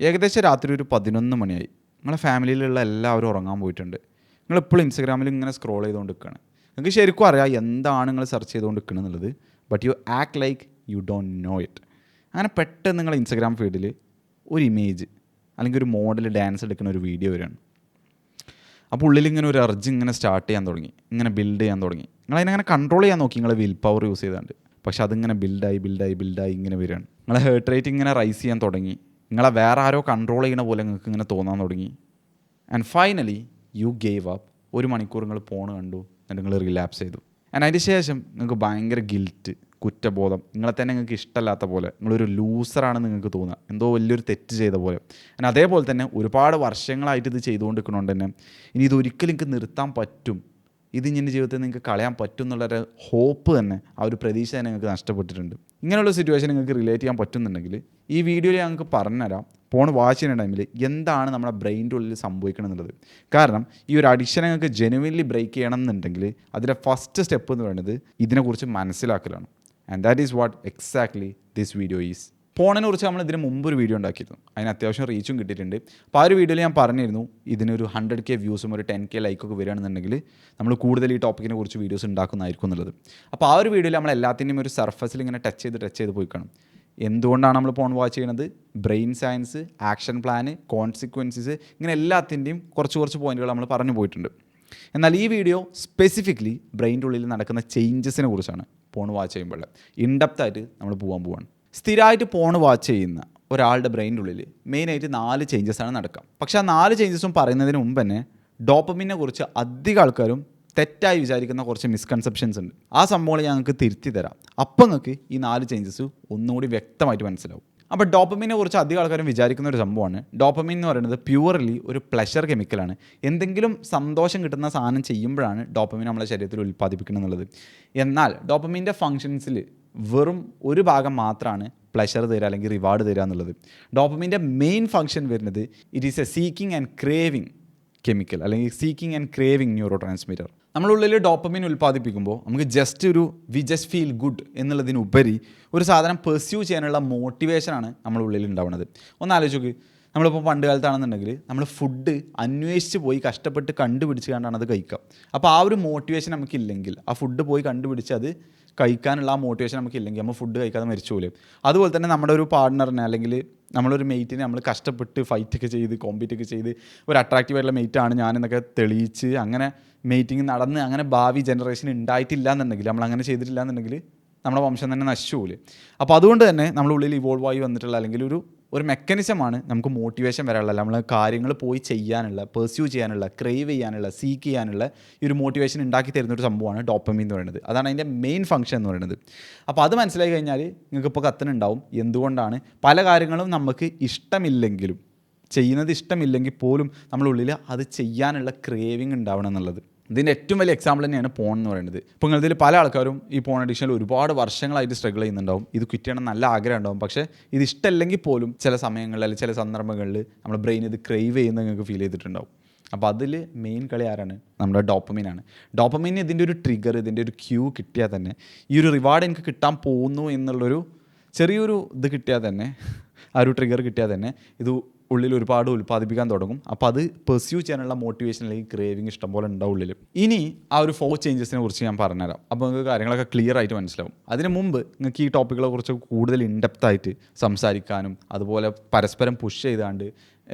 ഏകദേശം രാത്രി ഒരു 11 മണിയായി. നിങ്ങളെ ഫാമിലിയിലുള്ള എല്ലാവരും ഉറങ്ങാൻ പോയിട്ടുണ്ട്. നിങ്ങളിപ്പോഴും ഇൻസ്റ്റഗ്രാമിൽ ഇങ്ങനെ സ്ക്രോൾ ചെയ്തുകൊണ്ട് നിൽക്കുകയാണ്. നിങ്ങൾക്ക് ശരിക്കും അറിയാം എന്താണ് നിങ്ങൾ സെർച്ച് ചെയ്തുകൊണ്ട് നിൽക്കുന്നത് എന്നുള്ളത്. But you act like you don't know it. അങ്ങനെ പെട്ടെന്ന് നിങ്ങൾ ഇൻസ്റ്റഗ്രാം ഫീഡിൽ ഒരു ഇമേജ് അല്ലെങ്കിൽ ഒരു മോഡൽ ഡാൻസ് എടുക്കുന്ന ഒരു വീഡിയോ വരികയാണ്. അപ്പോൾ ഉള്ളിൽ ഇങ്ങനെ ഒരു എർജ് ഇങ്ങനെ സ്റ്റാർട്ട് ചെയ്യാൻ തുടങ്ങി, ഇങ്ങനെ ബിൽഡ് ചെയ്യാൻ തുടങ്ങി. നിങ്ങളതിനങ്ങനെ കൺട്രോൾ ചെയ്യാൻ നോക്കി നിങ്ങളെ വിൽ പവർ യൂസ് ചെയ്താണ്ട്. പക്ഷെ അതിങ്ങനെ ബിൽഡായി ഇങ്ങനെ വരികയാണ്. നിങ്ങളെ ഹേർട്ട് റേറ്റ് ഇങ്ങനെ റൈസ് ചെയ്യാൻ തുടങ്ങി. നിങ്ങളെ വേറെ ആരോ കൺട്രോൾ ചെയ്യണ പോലെ നിങ്ങൾക്ക് ഇങ്ങനെ തോന്നാൻ തുടങ്ങി. And finally U gave up. 1 മണിക്കൂർ നിങ്ങൾ ഫോൺ കണ്ടു, എന്നിട്ട് നിങ്ങൾ റിലാപ്സ് ചെയ്തു. ആൻഡ് അതിന് ശേഷം നിങ്ങൾക്ക് ഭയങ്കര ഗിൽറ്റ്, കുറ്റബോധം, നിങ്ങളെ തന്നെ നിങ്ങൾക്ക് ഇഷ്ടമല്ലാത്ത പോലെ, നിങ്ങളൊരു ലൂസറാണെന്ന് നിങ്ങൾക്ക് തോന്നുക, എന്തോ വലിയൊരു തെറ്റ് ചെയ്ത പോലെ. ആൻഡ് അതേപോലെ തന്നെ ഒരുപാട് വർഷങ്ങളായിട്ട് ഇത് ചെയ്തുകൊണ്ടിരിക്കണോണ്ട് തന്നെ ഇനി ഇതൊരിക്കലും നിങ്ങൾക്ക് നിർത്താൻ പറ്റും, ഇത് ഇങ്ങനെ ജീവിതത്തിൽ നിങ്ങൾക്ക് കളയാൻ പറ്റും എന്നുള്ളൊരു ഹോപ്പ് തന്നെ, ആ ഒരു പ്രതീക്ഷ തന്നെ നിങ്ങൾക്ക് നഷ്ടപ്പെട്ടിട്ടുണ്ട്. ഇങ്ങനെയുള്ള സിറ്റുവേഷൻ നിങ്ങൾക്ക് റിലേറ്റ് ചെയ്യാൻ പറ്റുന്നുണ്ടെങ്കിൽ ഈ വീഡിയോയിൽ ഞങ്ങൾക്ക് പറഞ്ഞുതരാം ഫോൺ വാച്ച് ചെയ്യുന്ന ടൈമിൽ എന്താണ് നമ്മുടെ ബ്രെയിൻ്റെ ഉള്ളിൽ സംഭവിക്കണം എന്നുള്ളത്. കാരണം ഈ ഒരു അഡിക്ഷൻ നിങ്ങൾക്ക് ജെനുവിൻലി ബ്രേക്ക് ചെയ്യണം എന്നുണ്ടെങ്കിൽ അതിൻ്റെ ഫസ്റ്റ് സ്റ്റെപ്പ് എന്ന് പറയുന്നത് ഇതിനെക്കുറിച്ച് മനസ്സിലാക്കലാണ്. And that is what exactly this video is. ഫോണിനെ കുറിച്ച് നമ്മൾ ഇതിന് മുമ്പ് ഒരു വീഡിയോ ഉണ്ടാക്കിയിരുന്നു, അതിന് അത്യാവശ്യം റീച്ചും കിട്ടിയിട്ടുണ്ട്. അപ്പോൾ ആ ഒരു വീഡിയോയിൽ ഞാൻ പറഞ്ഞിരുന്നു ഇതിനൊരു 100K വ്യൂസും ഒരു 10K ലൈക്കൊക്കെ വരികയാണെന്നുണ്ടെങ്കിൽ നമ്മൾ കൂടുതൽ ഈ ടോപ്പിക്കിനെ കുറിച്ച് വീഡിയോസ് ഉണ്ടാക്കുന്നതായിരിക്കും എന്നുള്ളത്. അപ്പോൾ ആ ഒരു വീഡിയോയിൽ നമ്മൾ എല്ലാത്തിൻ്റെയും ഒരു സർഫസിൽ ഇങ്ങനെ ടച്ച് ചെയ്ത് പോയി കാണും. എന്തുകൊണ്ടാണ് നമ്മൾ ഫോൺ വാച്ച് ചെയ്യുന്നത്, brain science, action plan, consequences, ഇങ്ങനെ എല്ലാത്തിൻ്റെയും കുറച്ച് പോയിന്റുകൾ നമ്മൾ പറഞ്ഞു പോയിട്ടുണ്ട്. എന്നാൽ ഈ വീഡിയോ സ്പെസിഫിക്കലി ബ്രെയിൻ്റെ ഉള്ളിൽ നടക്കുന്ന ചേഞ്ചസിനെ കുറിച്ചാണ്. ഫോൺ വാച്ച് ചെയ്യുമ്പോൾ ഇൻഡെപ്തായിട്ട് നമ്മൾ പോവാണ്. സ്ഥിരമായിട്ട് ഫോൺ വാച്ച് ചെയ്യുന്ന ഒരാളുടെ ബ്രെയിൻ്റെ ഉള്ളിൽ മെയിനായിട്ട് 4 ചേഞ്ചസാണ് നടക്കുക. പക്ഷേ ആ 4 ചേഞ്ചസും പറയുന്നതിന് മുമ്പ് തന്നെ ഡോപ്പമിനെ കുറിച്ച് അധികം ആൾക്കാരും തെറ്റായി വിചാരിക്കുന്ന കുറച്ച് മിസ്കൺസെപ്ഷൻസ് ഉണ്ട്. ആ സംഭവങ്ങൾ ഞങ്ങൾക്ക് തിരുത്തി തരാം. അപ്പം നിങ്ങൾക്ക് ഈ 4 ചേഞ്ചസ് ഒന്നുകൂടി വ്യക്തമായിട്ട് മനസ്സിലാവും. അപ്പോൾ ഡോപ്പമിനെ കുറിച്ച് അധികം ആൾക്കാരും വിചാരിക്കുന്ന ഒരു സംഭവമാണ്, ഡോപ്പമിൻ എന്ന് പറയുന്നത് പ്യുവർലി ഒരു പ്ലഷർ കെമിക്കലാണ്. എന്തെങ്കിലും സന്തോഷം കിട്ടുന്ന സാധനം ചെയ്യുമ്പോഴാണ് ഡോപ്പമിൻ നമ്മളെ ശരീരത്തിൽ ഉൽപ്പാദിപ്പിക്കണം എന്നുള്ളത്. എന്നാൽ ഡോപ്പമിൻ്റെ ഫങ്ഷൻസിൽ വെറും ഒരു ഭാഗം മാത്രമാണ് പ്ലഷർ തരിക അല്ലെങ്കിൽ റിവാർഡ് തരിക എന്നുള്ളത്. ഡോപ്പമിൻ്റെ മെയിൻ ഫങ്ഷൻ വരുന്നത് it is a seeking and craving chemical അല്ലെങ്കിൽ seeking and craving neurotransmitter. നമ്മളുള്ളിൽ ഡോപ്പമിൻ ഉൽപ്പാദിപ്പിക്കുമ്പോൾ നമുക്ക് വി ജസ്റ്റ് ഫീൽ ഗുഡ് എന്നുള്ളതിനുപരി ഒരു സാധനം പെർസ്യൂ ചെയ്യാനുള്ള മോട്ടിവേഷനാണ് നമ്മളുള്ളിൽ ഉണ്ടാവുന്നത്. ഒന്ന് ആലോചിച്ച്, നമ്മളിപ്പോൾ പണ്ട് കാലത്താണെന്നുണ്ടെങ്കിൽ നമ്മൾ ഫുഡ് അന്വേഷിച്ച് പോയി കഷ്ടപ്പെട്ട് കണ്ടുപിടിച്ച് കണ്ടാണ് അത് കഴിക്കുക. അപ്പോൾ ആ ഒരു മോട്ടിവേഷൻ നമുക്കില്ലെങ്കിൽ, ആ ഫുഡ് പോയി കണ്ടുപിടിച്ച് അത് കഴിക്കാനുള്ള ആ മോട്ടിവേഷൻ നമുക്കില്ലെങ്കിൽ നമ്മൾ ഫുഡ് കഴിക്കാതെ മരിച്ചു പോലും. അതുപോലെ തന്നെ നമ്മുടെ ഒരു പാർട്ട്ണറിനെ അല്ലെങ്കിൽ നമ്മളൊരു മെയ്റ്റിനെ നമ്മൾ കഷ്ടപ്പെട്ട് ഫൈറ്റൊക്കെ ചെയ്ത് കോമ്പീറ്റൊക്കെ ചെയ്ത് ഒരു അട്രാക്റ്റീവായിട്ടുള്ള മെയ്റ്റാണ് ഞാനെന്നൊക്കെ തെളിയിച്ച് അങ്ങനെ മെയ്റ്റിങ് നടന്ന് അങ്ങനെ ഭാവി ജനറേഷൻ ഉണ്ടായിട്ടില്ല എന്നുണ്ടെങ്കിൽ, നമ്മളങ്ങനെ ചെയ്തിട്ടില്ല എന്നുണ്ടെങ്കിൽ നമ്മുടെ വംശം തന്നെ നശിച്ചു പോലെ. അപ്പോൾ അതുകൊണ്ട് തന്നെ നമ്മളുള്ളിൽ ഇവോൾവ് ആയി വന്നിട്ടുള്ള അല്ലെങ്കിൽ ഒരു മെക്കാനിസമാണ് നമുക്ക് മോട്ടിവേഷൻ വരാനുള്ള, നമ്മൾ കാര്യങ്ങൾ പോയി ചെയ്യാനുള്ള, പെർസ്യൂ ചെയ്യാനുള്ള, ക്രേവ് ചെയ്യാനുള്ള, സീക്ക് ചെയ്യാനുള്ള ഈ ഒരു മോട്ടിവേഷൻ ഉണ്ടാക്കി തരുന്നൊരു സംഭവമാണ് ഡോപ്പമീൻ എന്ന് പറയുന്നത്. അതാണ് അതിൻ്റെ മെയിൻ ഫംഗ്ഷൻ എന്ന് പറയുന്നത്. അപ്പോൾ അത് മനസ്സിലാക്കി കഴിഞ്ഞാൽ നിങ്ങൾക്കിപ്പോൾ കത്തനുണ്ടാവും എന്തുകൊണ്ടാണ് പല കാര്യങ്ങളും നമുക്ക് ഇഷ്ടമില്ലെങ്കിലും, ചെയ്യുന്നത് ഇഷ്ടമില്ലെങ്കിൽ പോലും നമ്മളുള്ളിൽ അത് ചെയ്യാനുള്ള ക്രേവിങ് ഉണ്ടാവണം എന്നുള്ളത്. ഇതിൻ്റെ ഏറ്റവും വലിയ എക്സാമ്പിൾ തന്നെയാണ് പോൺ എന്ന് പറയുന്നത്. ഇപ്പോൾ നിങ്ങളിതിൽ പല ആൾക്കാരും ഈ പോൺ അഡിക്ഷനിൽ ഒരുപാട് വർഷങ്ങളായിട്ട് സ്ട്രഗിൾ ചെയ്യുന്നുണ്ടാവും. ഇത് ക്വിറ്റ് ചെയ്യണം നല്ല ആഗ്രഹം ഉണ്ടാവും. പക്ഷേ ഇത് ഇഷ്ടമല്ലെങ്കിൽ പോലും ചില സമയങ്ങളിൽ അല്ലെങ്കിൽ ചില സന്ദർഭങ്ങളിൽ നമ്മുടെ ബ്രെയിൻ ഇത് ക്രേവ് ചെയ്യുന്നത് നിങ്ങൾക്ക് ഫീൽ ചെയ്തിട്ടുണ്ടാവും. അപ്പോൾ അതിൽ മെയിൻ കളി ആരാണ്? നമ്മുടെ ഡോപ്പമീനാണ്. ഡോപ്പമീന് ഇതിൻ്റെ ഒരു ട്രിഗർ, ഇതിൻ്റെ ഒരു ക്യൂ കിട്ടിയാൽ തന്നെ, ഈ ഒരു റിവാർഡ് എനിക്ക് കിട്ടാൻ പോകുന്നു എന്നുള്ളൊരു ചെറിയൊരു ഇത് കിട്ടിയാൽ തന്നെ, ആ ഒരു ട്രിഗർ കിട്ടിയാൽ തന്നെ ഇത് ഉള്ളിൽ ഒരുപാട് ഉൽപ്പാദിപ്പിക്കാൻ തുടങ്ങും. അപ്പോൾ അത് പെർസ്യൂ ചെയ്യാനുള്ള മോട്ടിവേഷൻ അല്ലെങ്കിൽ ക്രേവിങ് ഇഷ്ടം പോലെ ഉണ്ടാവും ഉള്ളിൽ. ഇനി ആ ഒരു 4 ചേഞ്ചസിനെ കുറിച്ച് ഞാൻ പറഞ്ഞുതരാം. അപ്പോൾ നിങ്ങൾക്ക് കാര്യങ്ങളൊക്കെ ക്ലിയർ ആയിട്ട് മനസ്സിലാവും. അതിന് മുമ്പ് നിങ്ങൾക്ക് ഈ ടോപ്പിക്കുകളെ കുറിച്ച് കൂടുതൽ ഇൻഡെപ്തായിട്ട് സംസാരിക്കാനും അതുപോലെ പരസ്പരം പുഷ് ചെയ്താണ്ട്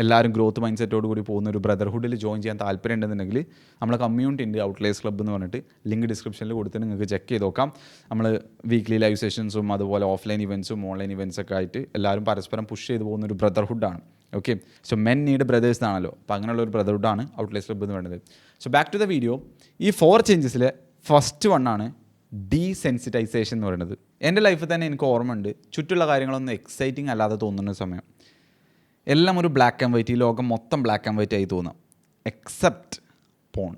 എല്ലാവരും ഗ്രോത്ത് മൈൻഡ് സെറ്റോട് കൂടി പോകുന്ന ഒരു ബ്രദർഹുഡിൽ ജോയിൻ ചെയ്യാൻ താല്പര്യം ഉണ്ടെന്നുണ്ടെങ്കിൽ നമ്മളെ കമ്മ്യൂണിറ്റി ഉണ്ട്, ഔട്ട്ലേഴ്സ് ക്ലബ്ബ് എന്ന് പറഞ്ഞിട്ട്, ലിങ്ക് ഡിസ്ക്രിപ്ഷനിൽ കൊടുത്തിട്ട് നിങ്ങൾക്ക് ചെക്ക് ചെയ്ത് നോക്കാം. നമ്മൾ വീക്ക്ലി ലൈവ് സെഷൻസും അതുപോലെ ഓഫ്ലൈൻ ഇവൻറ്റ്സും ഓൺലൈൻ ഇവൻറ്റ്സൊക്കെ ആയിട്ട് എല്ലാവരും പരസ്പരം പുഷ് ചെയ്ത് പോകുന്ന ഒരു ബ്രദർഹുഡാണ്. Okay, so men need brothers ആണല്ലോ. അപ്പോൾ അങ്ങനെയുള്ള ഒരു ബ്രദർഹുഡാണ് ഔട്ട്ലേഴ്സ് ക്ലബ്ബ് എന്ന് പറയുന്നത്. So back to the video. ഈ 4 ചേഞ്ചസിലെ ഫസ്റ്റ് വണ്ണാണ് ഡീസെൻസിറ്റൈസേഷൻ എന്ന് പറയുന്നത്. എൻ്റെ ലൈഫിൽ തന്നെ എനിക്ക് ഓർമ്മയുണ്ട്, ചുറ്റുള്ള കാര്യങ്ങളൊന്നും എക്സൈറ്റിംഗ് അല്ലാതെ തോന്നുന്ന സമയം എല്ലാം ഒരു ബ്ലാക്ക് ആൻഡ് വൈറ്റ്, ഈ ലോകം മൊത്തം ബ്ലാക്ക് ആൻഡ് വൈറ്റ് ആയി തോന്നാം, എക്സെപ്റ്റ് പോൺ.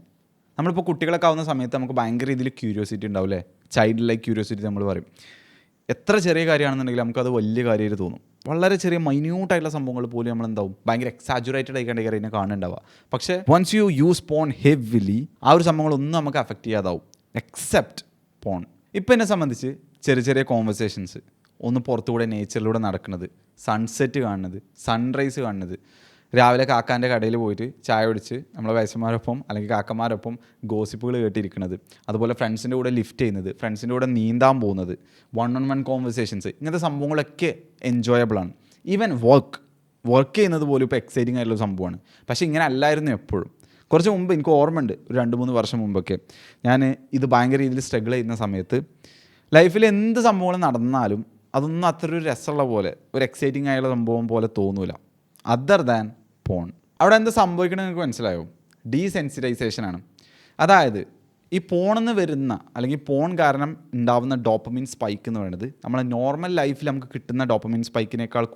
നമ്മളിപ്പോൾ കുട്ടികളൊക്കെ ആവുന്ന സമയത്ത് നമുക്ക് ഭയങ്കര രീതിയിൽ ക്യൂരിയോസിറ്റി ഉണ്ടാവും അല്ലേ, ചൈൽഡ് ലൈക്ക് ക്യൂരിയോസിറ്റി നമ്മൾ പറയും. എത്ര ചെറിയ കാര്യമാണെന്നുണ്ടെങ്കിൽ നമുക്കത് വലിയ കാര്യമായിട്ട് തോന്നും. വളരെ ചെറിയ മൈന്യൂട്ടായിട്ടുള്ള സംഭവങ്ങൾ പോലും നമ്മളെന്താവും ഭയങ്കര എക്സാജുറേറ്റഡ് ആയിക്കാണ്ട് കാര്യനെ കാണുന്നുണ്ടാവുക. പക്ഷേ once you use porn heavily ആ ഒരു സംഭവങ്ങളൊന്നും നമുക്ക് അഫക്റ്റ് ചെയ്യാതാവും, എക്സെപ്റ്റ് പോൺ. ഇപ്പം എന്നെ സംബന്ധിച്ച് ചെറിയ ചെറിയ കോൺവെർസേഷൻസ്, ഒന്ന് പുറത്തുകൂടെ നേച്ചറിലൂടെ നടക്കുന്നത്, സൺസെറ്റ് കാണുന്നത്, സൺറൈസ് കാണുന്നത്, രാവിലെ കാക്കാൻ്റെ കടയിൽ പോയിട്ട് ചായ കുടിച്ച് നമ്മളെ വയസ്സന്മാരൊപ്പം അല്ലെങ്കിൽ കാക്കന്മാരൊപ്പം ഗോസിപ്പുകൾ കേട്ടിരിക്കുന്നത്, അതുപോലെ ഫ്രണ്ട്സിൻ്റെ കൂടെ ലിഫ്റ്റ് ചെയ്യുന്നത്, ഫ്രണ്ട്സിൻ്റെ കൂടെ നീന്താൻ പോകുന്നത്, 1-on-1 കോൺവെർസേഷൻസ്, ഇങ്ങനത്തെ സംഭവങ്ങളൊക്കെ എൻജോയബിളാണ്. ഈവൻ വർക്ക് ചെയ്യുന്നത് പോലും ഇപ്പോൾ എക്സൈറ്റിംഗ് ആയിട്ടുള്ള സംഭവമാണ്. പക്ഷേ ഇങ്ങനെ അല്ലായിരുന്നു എപ്പോഴും. കുറച്ച് മുമ്പ് എനിക്ക് ഓർമ്മയുണ്ട്, ഒരു 2-3 വർഷം മുമ്പൊക്കെ ഞാൻ ഇത് ഭയങ്കര രീതിയിൽ സ്ട്രഗിൾ ചെയ്യുന്ന സമയത്ത് ലൈഫിൽ എന്ത് സംഭവങ്ങൾ നടന്നാലും അതൊന്നും അത്ര ഒരു രസമുള്ള പോലെ, ഒരു എക്സൈറ്റിംഗ് ആയുള്ള സംഭവം പോലെ തോന്നൂല അതർ ദാൻ പോൺ. അവിടെ എന്താ സംഭവിക്കണമെന്ന് നിങ്ങൾക്ക് മനസ്സിലായോ? ഡീസെൻസിറ്റൈസേഷനാണ്. അതായത് ഈ പോണെന്ന് വരുന്ന അല്ലെങ്കിൽ പോൺ കാരണം ഉണ്ടാവുന്ന ഡോപ്പമിൻ സ്പൈക്ക് എന്ന് പറയുന്നത് നമ്മളെ നോർമൽ ലൈഫിൽ നമുക്ക് കിട്ടുന്ന ഡോപ്പമിൻ സ്പൈക്സിനേക്കാൾ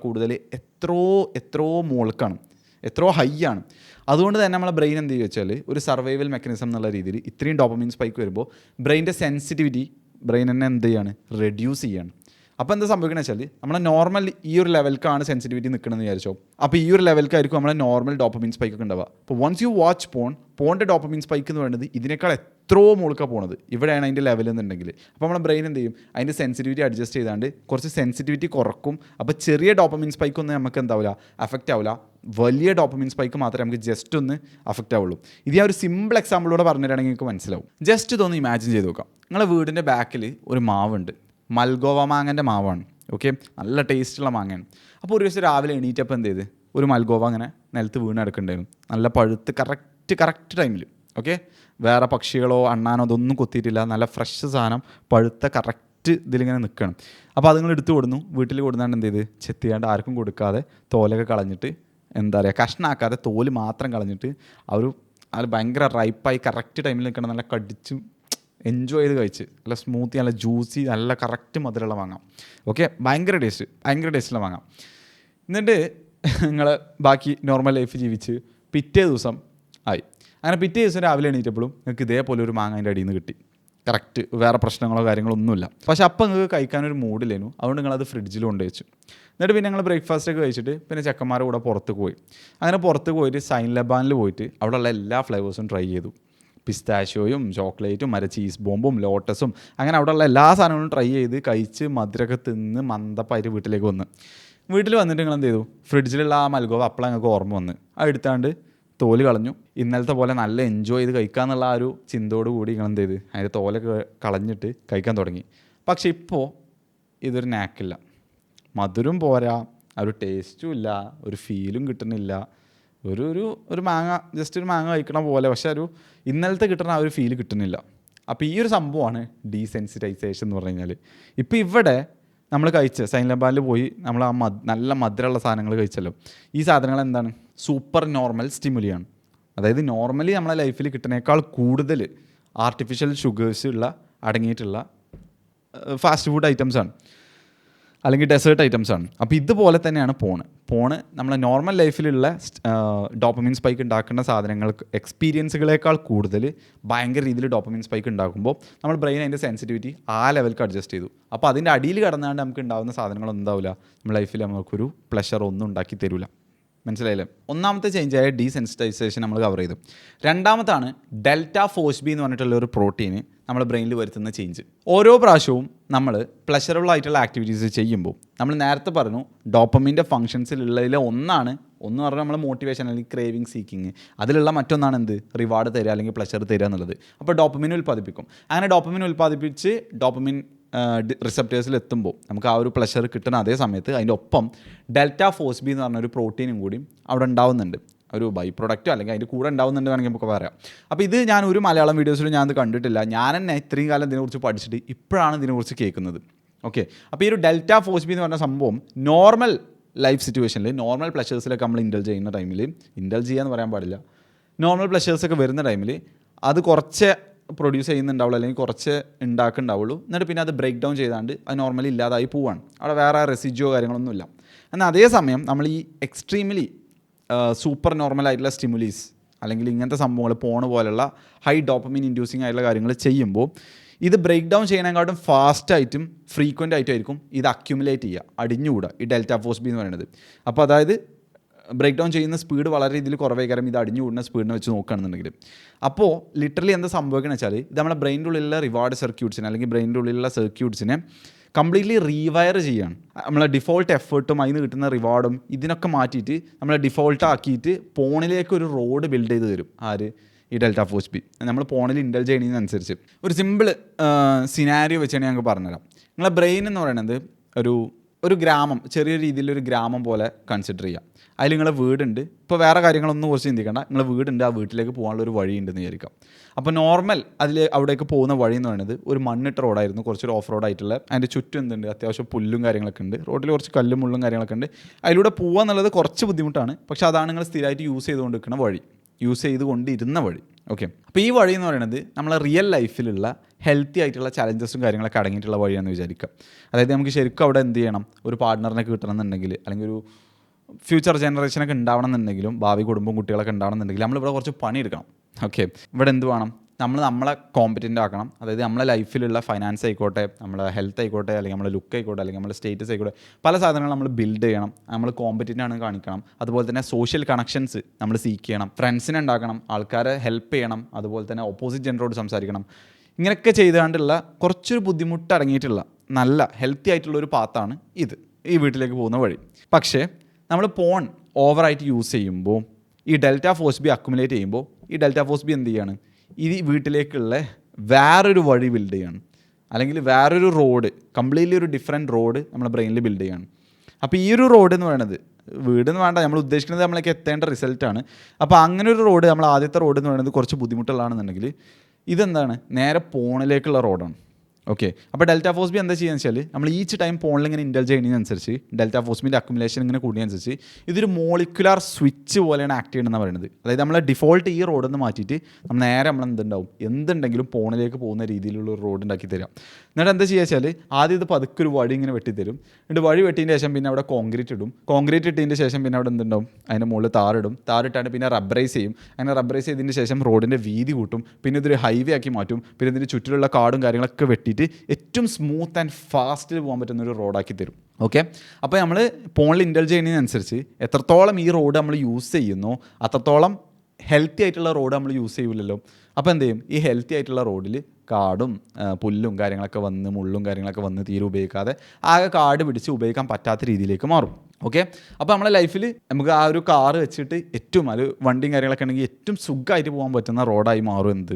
കൂടുതൽ എത്രയോ മുകൾക്കാണ്, എത്രയോ ഹൈ ആണ്. അതുകൊണ്ട് തന്നെ നമ്മളെ ബ്രെയിൻ എന്ത് ചെയ്യുക വെച്ചാൽ ഒരു സർവൈവൽ മെക്കാനിസം എന്നുള്ള രീതിയിൽ ഇത്രയും ഡോപ്പമിൻ സ്പൈക്ക് വരുമ്പോൾ ബ്രെയിൻ്റെ സെൻസിറ്റിവിറ്റി ബ്രെയിൻ തന്നെ എന്ത് ചെയ്യാണ്, റെഡ്യൂസ് ചെയ്യാണ്. അപ്പോൾ എന്താ സംഭവിക്കുന്നത് വെച്ചാൽ നമ്മളെ നോർമൽ ഈ ഒരു ലെവൽക്കാണ് സെൻസിറ്റിവിറ്റി നിൽക്കണമെന്ന് വിചാരിച്ചോ. അപ്പോൾ ഈ ഒരു ലെവൽക്കായിരിക്കും നമ്മളെ നോർമൽ ഡോപ്പമിൻ സ്പൈക്ക് ഒക്കെ ഉണ്ടാവുക. അപ്പോൾ വൺസ് യു വാച്ച് പോണിൻ്റെ ഡോപ്പമിൻ സ്പൈക്ക് എന്ന് പറയുന്നത് ഇതിനേക്കാൾ എത്രയോ മുഴുക്ക പോകുന്നത് ഇവിടെയാണ് അതിൻ്റെ ലെവൽ എന്നുണ്ടെങ്കിൽ, അപ്പോൾ നമ്മുടെ ബ്രെയിൻ എന്ത് ചെയ്യും, അതിൻ്റെ സെൻസിറ്റിവിറ്റി അഡ്ജസ്റ്റ് ചെയ്താണ്ട് കുറച്ച് സെൻസിറ്റിവിറ്റി കുറക്കും. അപ്പോൾ ചെറിയ ഡോപ്പമിൻ സ്പൈക്ക് ഒന്നും നമുക്ക് എന്താവില്ല, അഫക്റ്റ് ആവില്ല. വലിയ ഡോപ്പമിൻ സ്പൈക്ക് മാത്രമേ നമുക്ക് ജസ്റ്റ് ഒന്ന് അഫക്റ്റ് ആവുള്ളൂ. ഇത് ഞാൻ ഒരു സിമ്പിൾ എക്സാമ്പിളോടെ പറഞ്ഞുതരാണെങ്കിൽ നിങ്ങൾക്ക് മനസ്സിലാവും. ജസ്റ്റ് ഇതൊന്ന് ഇമാജിൻ ചെയ്ത് നോക്കാം. നിങ്ങളുടെ വീടിൻ്റെ ബാക്കിൽ ഒരു മാവുണ്ട്, മൽഗോവ മാങ്ങൻ്റെ മാവാണ്. ഓക്കെ, നല്ല ടേസ്റ്റുള്ള മാങ്ങയാണ്. അപ്പോൾ ഒരു ദിവസം രാവിലെ എണീറ്റപ്പോൾ എന്ത് ചെയ്ത്, ഒരു മൽഗോവ അങ്ങനെ നിലത്ത് വീണ് കിടക്കുന്നുണ്ടായിരുന്നു, നല്ല പഴുത്ത് കറക്റ്റ് ടൈമിൽ. ഓക്കെ, വേറെ പക്ഷികളോ അണ്ണാനോ അതൊന്നും കൊത്തിയിട്ടില്ല, നല്ല ഫ്രഷ് സാധനം പഴുത്ത കറക്റ്റ് ഇതിലിങ്ങനെ നിൽക്കണം. അപ്പോൾ അതുങ്ങൾ എടുത്ത് കൊടുന്നു, വീട്ടിൽ കൊടുന്നാണ്ട് എന്ത് ചെയ്ത് ചെത്തിയാണ്ട് ആർക്കും കൊടുക്കാതെ തോലൊക്കെ കളഞ്ഞിട്ട്, എന്താ പറയുക, കഷ്ണാക്കാതെ തോല് മാത്രം കളഞ്ഞിട്ട് അത് ഭയങ്കര റൈപ്പായി കറക്റ്റ് ടൈമിൽ നിൽക്കണം, നല്ല കടിച്ച് എൻജോയ് ചെയ്ത് കഴിച്ച്, നല്ല സ്മൂത്തി, നല്ല ജ്യൂസി, നല്ല കറക്റ്റ് മധുരമുള്ള വാങ്ങാം. ഓക്കെ, ഭയങ്കര ടേസ്റ്റുള്ള വാങ്ങാം. എന്നിട്ട് നിങ്ങൾ ബാക്കി നോർമൽ ലൈഫ് ജീവിച്ച് പിറ്റേ ദിവസം ആയി. അങ്ങനെ പിറ്റേ ദിവസം രാവിലെ എണീറ്റപ്പോഴും നിങ്ങൾക്ക് ഇതേപോലെ ഒരു മാങ്ങ അതിൻ്റെ അടിയിൽ നിന്ന് കിട്ടി. കറക്റ്റ്, വേറെ പ്രശ്നങ്ങളോ കാര്യങ്ങളോ ഒന്നുമില്ല. പക്ഷെ അപ്പം നിങ്ങൾക്ക് കഴിക്കാനൊരു മൂഡില്ലേനു, അതുകൊണ്ട് നിങ്ങളത് ഫ്രിഡ്ജിൽ കൊണ്ട് വെച്ചു. എന്നിട്ട് പിന്നെ ഞങ്ങൾ ബ്രേക്ക്ഫാസ്റ്റൊക്കെ കഴിച്ചിട്ട് പിന്നെ ചെക്കന്മാരുടെ കൂടെ പുറത്ത് പോയി. അങ്ങനെ പുറത്ത് പോയിട്ട് സൈൻ ലബാനിൽ പോയിട്ട് അവിടെയുള്ള എല്ലാ ഫ്ലേവേഴ്സും ട്രൈ ചെയ്തു. പിസ്താഷ്യോയും ചോക്ലേറ്റും ചീസ് ബോംബും ലോട്ടസും അങ്ങനെ അവിടെയുള്ള എല്ലാ സാധനങ്ങളും ട്രൈ ചെയ്ത് കഴിച്ച് മധുരമൊക്കെ തിന്ന് മന്ദപ്പായിട്ട് വീട്ടിലേക്ക് വീട്ടിൽ വന്നിട്ട് നിങ്ങൾ എന്ത് ചെയ്തു, ഫ്രിഡ്ജിലുള്ള ആ മൽഗോവ അപ്പോൾ ഞങ്ങൾക്ക് ഓർമ്മ വന്ന് അത് എടുത്താണ്ട് തോല് കളഞ്ഞു. ഇന്നലത്തെ പോലെ നല്ല എൻജോയ് ചെയ്ത് കഴിക്കാമെന്നുള്ള ആ ഒരു ചിന്തയോട് കൂടി നിങ്ങൾ എന്ത് ചെയ്ത് അതിൻ്റെ തോലൊക്കെ കളഞ്ഞിട്ട് കഴിക്കാൻ തുടങ്ങി. പക്ഷേ ഇപ്പോൾ ഇതൊരു നാക്കില്ല, മധുരം പോരാ, ആ ഒരു ടേസ്റ്റും ഇല്ല, ഒരു ഫീലും കിട്ടുന്നില്ല. ഒരു മാങ്ങ, ജസ്റ്റ് ഒരു മാങ്ങ കഴിക്കണ പോലെ, പക്ഷേ ഒരു ഇന്നലത്തെ കിട്ടുന്ന ആ ഒരു ഫീൽ കിട്ടുന്നില്ല. അപ്പോൾ ഈ ഒരു സംഭവമാണ് ഡീസെൻസിറ്റൈസേഷൻ എന്ന് പറഞ്ഞു കഴിഞ്ഞാൽ. ഇപ്പോൾ ഇവിടെ നമ്മൾ കഴിച്ച സൈൻ ലബാനിൽ പോയി നമ്മൾ ആ നല്ല മധുരമുള്ള സാധനങ്ങൾ കഴിച്ചല്ലോ. ഈ സാധനങ്ങൾ എന്താണ്, സൂപ്പർ നോർമൽ സ്റ്റിമുലിയാണ്. അതായത് നോർമലി നമ്മളെ ലൈഫിൽ കിട്ടുന്നേക്കാൾ കൂടുതൽ ആർട്ടിഫിഷ്യൽ ഷുഗേഴ്സ് അടങ്ങിയിട്ടുള്ള ഫാസ്റ്റ് ഫുഡ് ഐറ്റംസാണ് അല്ലെങ്കിൽ ഡെസേർട്ട് ഐറ്റംസാണ്. അപ്പോൾ ഇതുപോലെ തന്നെയാണ് പോണ് നമ്മളെ നോർമൽ ലൈഫിലുള്ള ഡോപ്പമിൻ സ്പൈക്ക് ഉണ്ടാക്കുന്ന സാധനങ്ങൾക്ക് എക്സ്പീരിയൻസുകളേക്കാൾ കൂടുതൽ ഭയങ്കര രീതിയിൽ ഡോപ്പമിൻ സ്പൈക്ക് ഉണ്ടാക്കുമ്പോൾ നമ്മൾ ബ്രെയിൻ അതിൻ്റെ സെൻസിറ്റിവിറ്റി ആ ലെവൽക്ക് അഡ്ജസ്റ്റ് ചെയ്തു. അപ്പോൾ അതിൻ്റെ അടിയിൽ കടന്നാണ്ട് നമുക്ക് ഉണ്ടാകുന്ന സാധനങ്ങളൊന്നും ഉണ്ടാവില്ല, നമ്മുടെ ലൈഫിൽ നമുക്കൊരു പ്ലഷർ ഒന്നും ഉണ്ടാക്കി തരില്ല. മനസ്സിലായില്ലേ? ഒന്നാമത്തെ ചേഞ്ചായ ഡീസെൻസിറ്റൈസേഷൻ നമ്മൾ കവർ ചെയ്തു. രണ്ടാമത്താണ് ഡെൽറ്റ ഫോസ്ബി എന്ന് പറഞ്ഞിട്ടുള്ള ഒരു പ്രോട്ടീന് നമ്മുടെ ബ്രെയിനിൽ വരുത്തുന്ന ചേഞ്ച്. ഓരോ പ്രാവശ്യവും നമ്മൾ പ്ലഷറബിൾ ആയിട്ടുള്ള ആക്ടിവിറ്റീസ് ചെയ്യുമ്പോൾ നമ്മൾ നേരത്തെ പറഞ്ഞു ഡോപ്പമിൻ്റെ ഫങ്ഷൻസിലുള്ളതിൽ ഒന്ന് പറഞ്ഞാൽ നമ്മൾ മോട്ടിവേഷൻ അല്ലെങ്കിൽ ക്രേവിങ് സീക്കിങ്, അതിലുള്ള മറ്റൊന്നാണ് എന്ത്, റിവാർഡ് തരിക അല്ലെങ്കിൽ പ്ലഷർ തരിക എന്നുള്ളത്. അപ്പോൾ ഡോപ്പമിൻ ഉൽപ്പാദിപ്പിക്കും. അങ്ങനെ ഡോപ്പമിൻ ഉൽപ്പാദിപ്പിച്ച് ഡോപ്പമിൻ റിസപ്റ്റേഴ്സിൽ എത്തുമ്പോൾ നമുക്ക് ആ ഒരു പ്ലഷർ കിട്ടുന്ന അതേ സമയത്ത് അതിൻ്റെ ഒപ്പം ഡെൽറ്റ ഫോസ്ബി എന്ന് പറഞ്ഞൊരു പ്രോട്ടീനും കൂടി അവിടെ ഉണ്ടാവുന്നുണ്ട്, ഒരു ബൈ പ്രൊഡക്റ്റോ അല്ലെങ്കിൽ അതിൻ്റെ കൂടെ ഉണ്ടാവുന്നുണ്ട് വേണമെങ്കിൽ നമുക്ക് പറയാം. അപ്പോൾ ഇത് ഞാൻ ഒരു മലയാളം വീഡിയോസിലും ഞാനത് കണ്ടിട്ടില്ല, ഞാൻ തന്നെ ഇത്രയും കാലം ഇതിനെക്കുറിച്ച് പഠിച്ചിട്ട് ഇപ്പോഴാണ് ഇതിനെക്കുറിച്ച് കേൾക്കുന്നത്. ഓക്കെ, അപ്പോൾ ഈ ഒരു ഡെൽറ്റ ഫോസ്ബി എന്ന് പറഞ്ഞ സംഭവം നോർമൽ ലൈഫ് സിറ്റുവേഷനിൽ നോർമൽ പ്ലഷേഴ്സിലൊക്കെ നമ്മൾ ഇൻഡൽജ് ചെയ്യുന്ന ടൈമിൽ, ഇൻഡൽജ് ചെയ്യാന്ന് പറയാൻ പാടില്ല, നോർമൽ പ്ലഷേഴ്സൊക്കെ വരുന്ന ടൈമിൽ അത് കുറച്ച് പ്രൊഡ്യൂസ് ചെയ്യുന്നുണ്ടാവുള്ളൂ അല്ലെങ്കിൽ കുറച്ച് ഉണ്ടാക്കുന്നുണ്ടാവുള്ളൂ. എന്നിട്ട് പിന്നെ അത് ബ്രേക്ക് ഡൗൺ ചെയ്താണ്ട് അത് നോർമലി ഇല്ലാതായി പോവാണ്, അവിടെ വേറെ റെസിഡ്യോ കാര്യങ്ങളൊന്നുമില്ല. എന്നാൽ അതേസമയം നമ്മൾ ഈ എക്സ്ട്രീംലി സൂപ്പർ നോർമലായിട്ടുള്ള സ്റ്റിമുലീസ് അല്ലെങ്കിൽ ഇങ്ങനത്തെ സംഭവങ്ങൾ പോലെയുള്ള ഹൈ ഡോപ്പമിൻ ഇൻഡ്യൂസിങ് ആയിട്ടുള്ള കാര്യങ്ങൾ ചെയ്യുമ്പോൾ ഇത് ബ്രേക്ക് ഡൗൺ ചെയ്യണേക്കാട്ടും ഫാസ്റ്റായിട്ടും ഫ്രീക്വൻ്റ് ആയിട്ടുമായിരിക്കും ഇത് അക്യുമുലേറ്റ് ചെയ്യുക, അടിഞ്ഞുകൂടുക, ഈ ഡെൽറ്റ ഫോസ്ബി എന്ന് പറയുന്നത്. അപ്പോൾ അതായത് ബ്രേക്ക് ഡൗൺ ചെയ്യുന്ന സ്പീഡ് വളരെ രീതിയിൽ കുറവേക്കാരം ഇത് അടിഞ്ഞു കൂടുന്ന സ്പീഡിനെ വെച്ച് നോക്കുകയാണെന്നുണ്ടെങ്കിൽ. അപ്പോൾ ലിറ്ററലി എന്താ സംഭവിക്കുന്നത് വെച്ചാൽ ഇത് നമ്മുടെ ബ്രെയിനിൻ്റെ ഉള്ളിലുള്ള റിവാർഡ് സർക്യൂട്ട്സിനെ അല്ലെങ്കിൽ ബ്രെയിനിൻ്റെ ഉള്ളിലുള്ള സർക്യൂട്ട്സിനെ കംപ്ലീറ്റ്ലി റീവയർ ചെയ്യാണ്. നമ്മളെ ഡിഫോൾട്ട് എഫേർട്ടും അതിന് കിട്ടുന്ന റിവാർഡും ഇതിനൊക്കെ മാറ്റിയിട്ട് നമ്മളെ ഡിഫോൾട്ട് ആക്കിയിട്ട് പോണിലേക്ക് ഒരു റോഡ് ബിൽഡ് ചെയ്ത് തരും. ആര്? ഈ ഡെൽറ്റ ഫോഴ്സ് ബി. നമ്മൾ പോണിൽ ഇൻഡൽജ് ചെയ്യുന്നതിനനുസരിച്ച് ഒരു സിമ്പിൾ സിനാരിയോ വെച്ചാണ് ഞങ്ങൾക്ക് പറഞ്ഞുതരാം. നിങ്ങളെ ബ്രെയിൻ എന്ന് പറയുന്നത് ഒരു ഗ്രാമം, ചെറിയ രീതിയിലൊരു ഗ്രാമം പോലെ കൺസിഡർ ചെയ്യാം. അതിൽ നിങ്ങളെ വീടുണ്ട്. ഇപ്പോൾ വേറെ കാര്യങ്ങളൊന്നും കുറച്ച് ചിന്തിക്കേണ്ട. നിങ്ങളെ വീടുണ്ട്, ആ വീട്ടിലേക്ക് പോകാനുള്ള ഒരു വഴിയുണ്ടെന്ന് വിചാരിക്കാം. അപ്പോൾ നോർമൽ അവിടേക്ക് പോകുന്ന വഴി എന്ന് പറയുന്നത് ഒരു മണ്ണിട്ട റോഡായിരുന്നു, കുറച്ചൊരു ഓഫ് റോഡായിട്ടുള്ള. അതിൻ്റെ ചുറ്റും എന്തുണ്ട്, അത്യാവശ്യം പുല്ലും കാര്യങ്ങളൊക്കെ ഉണ്ട്, റോഡിൽ കുറച്ച് കല്ലും മുള്ളും കാര്യങ്ങളൊക്കെ ഉണ്ട്. അതിലൂടെ പോകുക എന്നുള്ളത് കുറച്ച് ബുദ്ധിമുട്ടാണ്, പക്ഷേ അതാണ് നിങ്ങൾ സ്ഥിരമായിട്ട് യൂസ് ചെയ്തുകൊണ്ടിരിക്കുന്ന വഴി, യൂസ് ചെയ്തുകൊണ്ടിരുന്ന വഴി. ഓക്കെ, അപ്പോൾ ഈ വഴി എന്ന് പറയുന്നത് നമ്മളെ റിയൽ ലൈഫിലുള്ള ഹെൽത്തി ആയിട്ടുള്ള ചലഞ്ചസും കാര്യങ്ങളൊക്കെ അടങ്ങിയിട്ടുള്ള വഴിയാണെന്ന് വിചാരിക്കാം. അതായത് നമുക്ക് ശരിക്കും അവിടെ എന്ത് ചെയ്യണം, ഒരു പാർട്ട്ണറിനെ കിട്ടണമെന്നുണ്ടെങ്കിൽ, അല്ലെങ്കിൽ ഒരു ഫ്യൂച്ചർ ജനറേഷനൊക്കെ ഉണ്ടാവണം എന്നുണ്ടെങ്കിലും, ഭാവി കുടുംബം കുട്ടികളൊക്കെ ഉണ്ടാവണം എന്നുണ്ടെങ്കിൽ നമ്മളിവിടെ കുറച്ച് പണിയെടുക്കണം. ഓക്കെ, ഇവിടെ എന്ത് വേണം, നമ്മളെ കോമ്പറ്റൻ്റ് ആക്കണം. അതായത് നമ്മളെ ലൈഫിലുള്ള ഫൈനാൻസ് ആയിക്കോട്ടെ, നമ്മളെ ഹെൽത്ത് ആയിക്കോട്ടെ, അല്ലെങ്കിൽ നമ്മളെ ലുക്ക് ആയിക്കോട്ടെ, അല്ലെങ്കിൽ നമ്മളെ സ്റ്റേറ്റസ് ആയിക്കോട്ടെ, പല സാധനങ്ങൾ നമ്മൾ ബിൽഡ് ചെയ്യണം. നമ്മൾ കോമ്പറ്റൻ്റ് ആണ് കാണിക്കണം. അതുപോലെ തന്നെ സോഷ്യൽ കണക്ഷൻസ് നമ്മൾ സീക്ക് ചെയ്യണം, ഫ്രണ്ട്സിനെ ഉണ്ടാക്കണം, ആൾക്കാരെ ഹെൽപ്പ് ചെയ്യണം, അതുപോലെ തന്നെ ഓപ്പോസിറ്റ് ജെൻഡറോട് സംസാരിക്കണം. ഇങ്ങനെയൊക്കെ ചെയ്തുകൊണ്ടുള്ള കുറച്ചൊരു ബുദ്ധിമുട്ട് അടങ്ങിയിട്ടുള്ള നല്ല ഹെൽത്തി ആയിട്ടുള്ളൊരു പാത്താണ് ഇത്, ഈ വീട്ടിലേക്ക് പോകുന്ന വഴി. പക്ഷേ നമ്മൾ പോൺ ഓവറായിട്ട് യൂസ് ചെയ്യുമ്പോൾ ഈ ഡെൽറ്റ ഫോഴ്സ് ബി അക്യുമുലേറ്റ് ചെയ്യുമ്പോൾ ഈ ഡെൽറ്റ ഫോഴ്സ് ബി എന്ത് ചെയ്യാണ്, ഈ വീട്ടിലേക്കുള്ള വേറൊരു വഴി ബിൽഡ് ചെയ്യാണ്, അല്ലെങ്കിൽ വേറൊരു റോഡ്, കംപ്ലീറ്റ്ലി ഒരു ഡിഫറെൻറ്റ് റോഡ് നമ്മുടെ ബ്രെയിനിൽ ബിൽഡ് ചെയ്യാണ്. അപ്പോൾ ഈ ഒരു റോഡ് എന്ന് പറയുന്നത്, വീടെന്ന് വേണ്ട, നമ്മൾ ഉദ്ദേശിക്കുന്നത് നമ്മളേക്ക് എത്തേണ്ട റിസൾട്ടാണ്. അപ്പോൾ അങ്ങനെ ഒരു റോഡ്, നമ്മൾ ആദ്യത്തെ റോഡ് എന്ന് പറയുന്നത് കുറച്ച് ബുദ്ധിമുട്ടുള്ളതാണെന്നുണ്ടെങ്കിൽ ഇതെന്താണ്, നേരെ പോണിലേക്കുള്ള റോഡാണ്. ഓക്കെ, അപ്പോൾ ഡെൽറ്റ ഫോഴ്സ് ബി എന്താ ചെയ്യുന്നത് വെച്ചാൽ, നമ്മൾ ഈച്ച് ടൈം പോണിൽ ഇങ്ങനെ ഇൻഡൽജ് ചെയ്യുന്നതിനനുസരിച്ച് ഡെൽറ്റ ഫോഴ്സ് ബിൻ്റെ അക്യുമുലേഷൻ ഇങ്ങനെ കൂടിയതനുസരിച്ച് ഇതൊരു മോളിക്കുലാർ സ്വിച്ച് പോലെയാണ് ആക്ട് ചെയ്യണമെന്ന് പറയുന്നത്. അതായത് നമ്മളെ ഡിഫോൾട്ട് ഈ റോഡിൽ നിന്ന് മാറ്റിയിട്ട് നമ്മൾ നേരെ നമ്മൾ എന്തുണ്ടെങ്കിലും പോണിലേക്ക് പോകുന്ന രീതിയിലുള്ള ഒരു റോഡ് ഉണ്ടാക്കി തരാം. എന്നിട്ട് എന്താ ചെയ്യുക വെച്ചാൽ, ആദ്യം ഇത് പതുക്കെ ഒരു വഴി ഇങ്ങനെ വെട്ടിത്തരും. എന്നിട്ട് വഴി വെട്ടിയതിന് ശേഷം പിന്നെ അവിടെ കോൺക്രീറ്റ് ഇടും. കോൺക്രീറ്റ് ഇട്ടതിന് ശേഷം പിന്നെ അവിടെ എന്തുണ്ടാവും, അതിൻ്റെ മുകളിൽ താറിട്ടാണ് പിന്നെ റബ്ബറൈസ് ചെയ്യും. അങ്ങനെ റബ്ബറൈസ് ചെയ്തതിന് ശേഷം റോഡിൻ്റെ വീതി കൂട്ടും. പിന്നെ ഇതൊരു ഹൈവേ ആക്കി മാറ്റും. പിന്നെ ഇതിൻ്റെ ചുറ്റിലുള്ള കാടും കാര്യങ്ങളൊക്കെ വെട്ടിയിട്ട് ഏറ്റവും സ്മൂത്ത് ആൻഡ് ഫാസ്റ്റിൽ പോകാൻ പറ്റുന്ന ഒരു റോഡാക്കി തരും. ഓക്കെ, അപ്പോൾ നമ്മൾ പോണിൽ ഇൻഡൽജ് ചെയ്യുന്നതിനനുസരിച്ച് എത്രത്തോളം ഈ റോഡ് നമ്മൾ യൂസ് ചെയ്യുന്നോ അത്രത്തോളം ഹെൽത്തി ആയിട്ടുള്ള റോഡ് നമ്മൾ യൂസ് ചെയ്യില്ലല്ലോ. അപ്പോൾ എന്ത് ചെയ്യും, ഈ ഹെൽത്തി ആയിട്ടുള്ള റോഡിൽ കാടും പുല്ലും കാര്യങ്ങളൊക്കെ വന്ന് മുള്ളും കാര്യങ്ങളൊക്കെ വന്ന് തീരെ ഉപയോഗിക്കാതെ ആകെ കാട് പിടിച്ച് ഉപയോഗിക്കാൻ പറ്റാത്ത രീതിയിലേക്ക് മാറും. ഓക്കെ, അപ്പോൾ നമ്മുടെ ലൈഫിൽ നമുക്ക് ആ ഒരു കാറ് വെച്ചിട്ട് ഏറ്റവും ഒരു വണ്ടിയും കാര്യങ്ങളൊക്കെ ഉണ്ടെങ്കിൽ ഏറ്റവും സുഖമായിട്ട് പോകാൻ പറ്റുന്ന റോഡായി മാറും എന്ത്,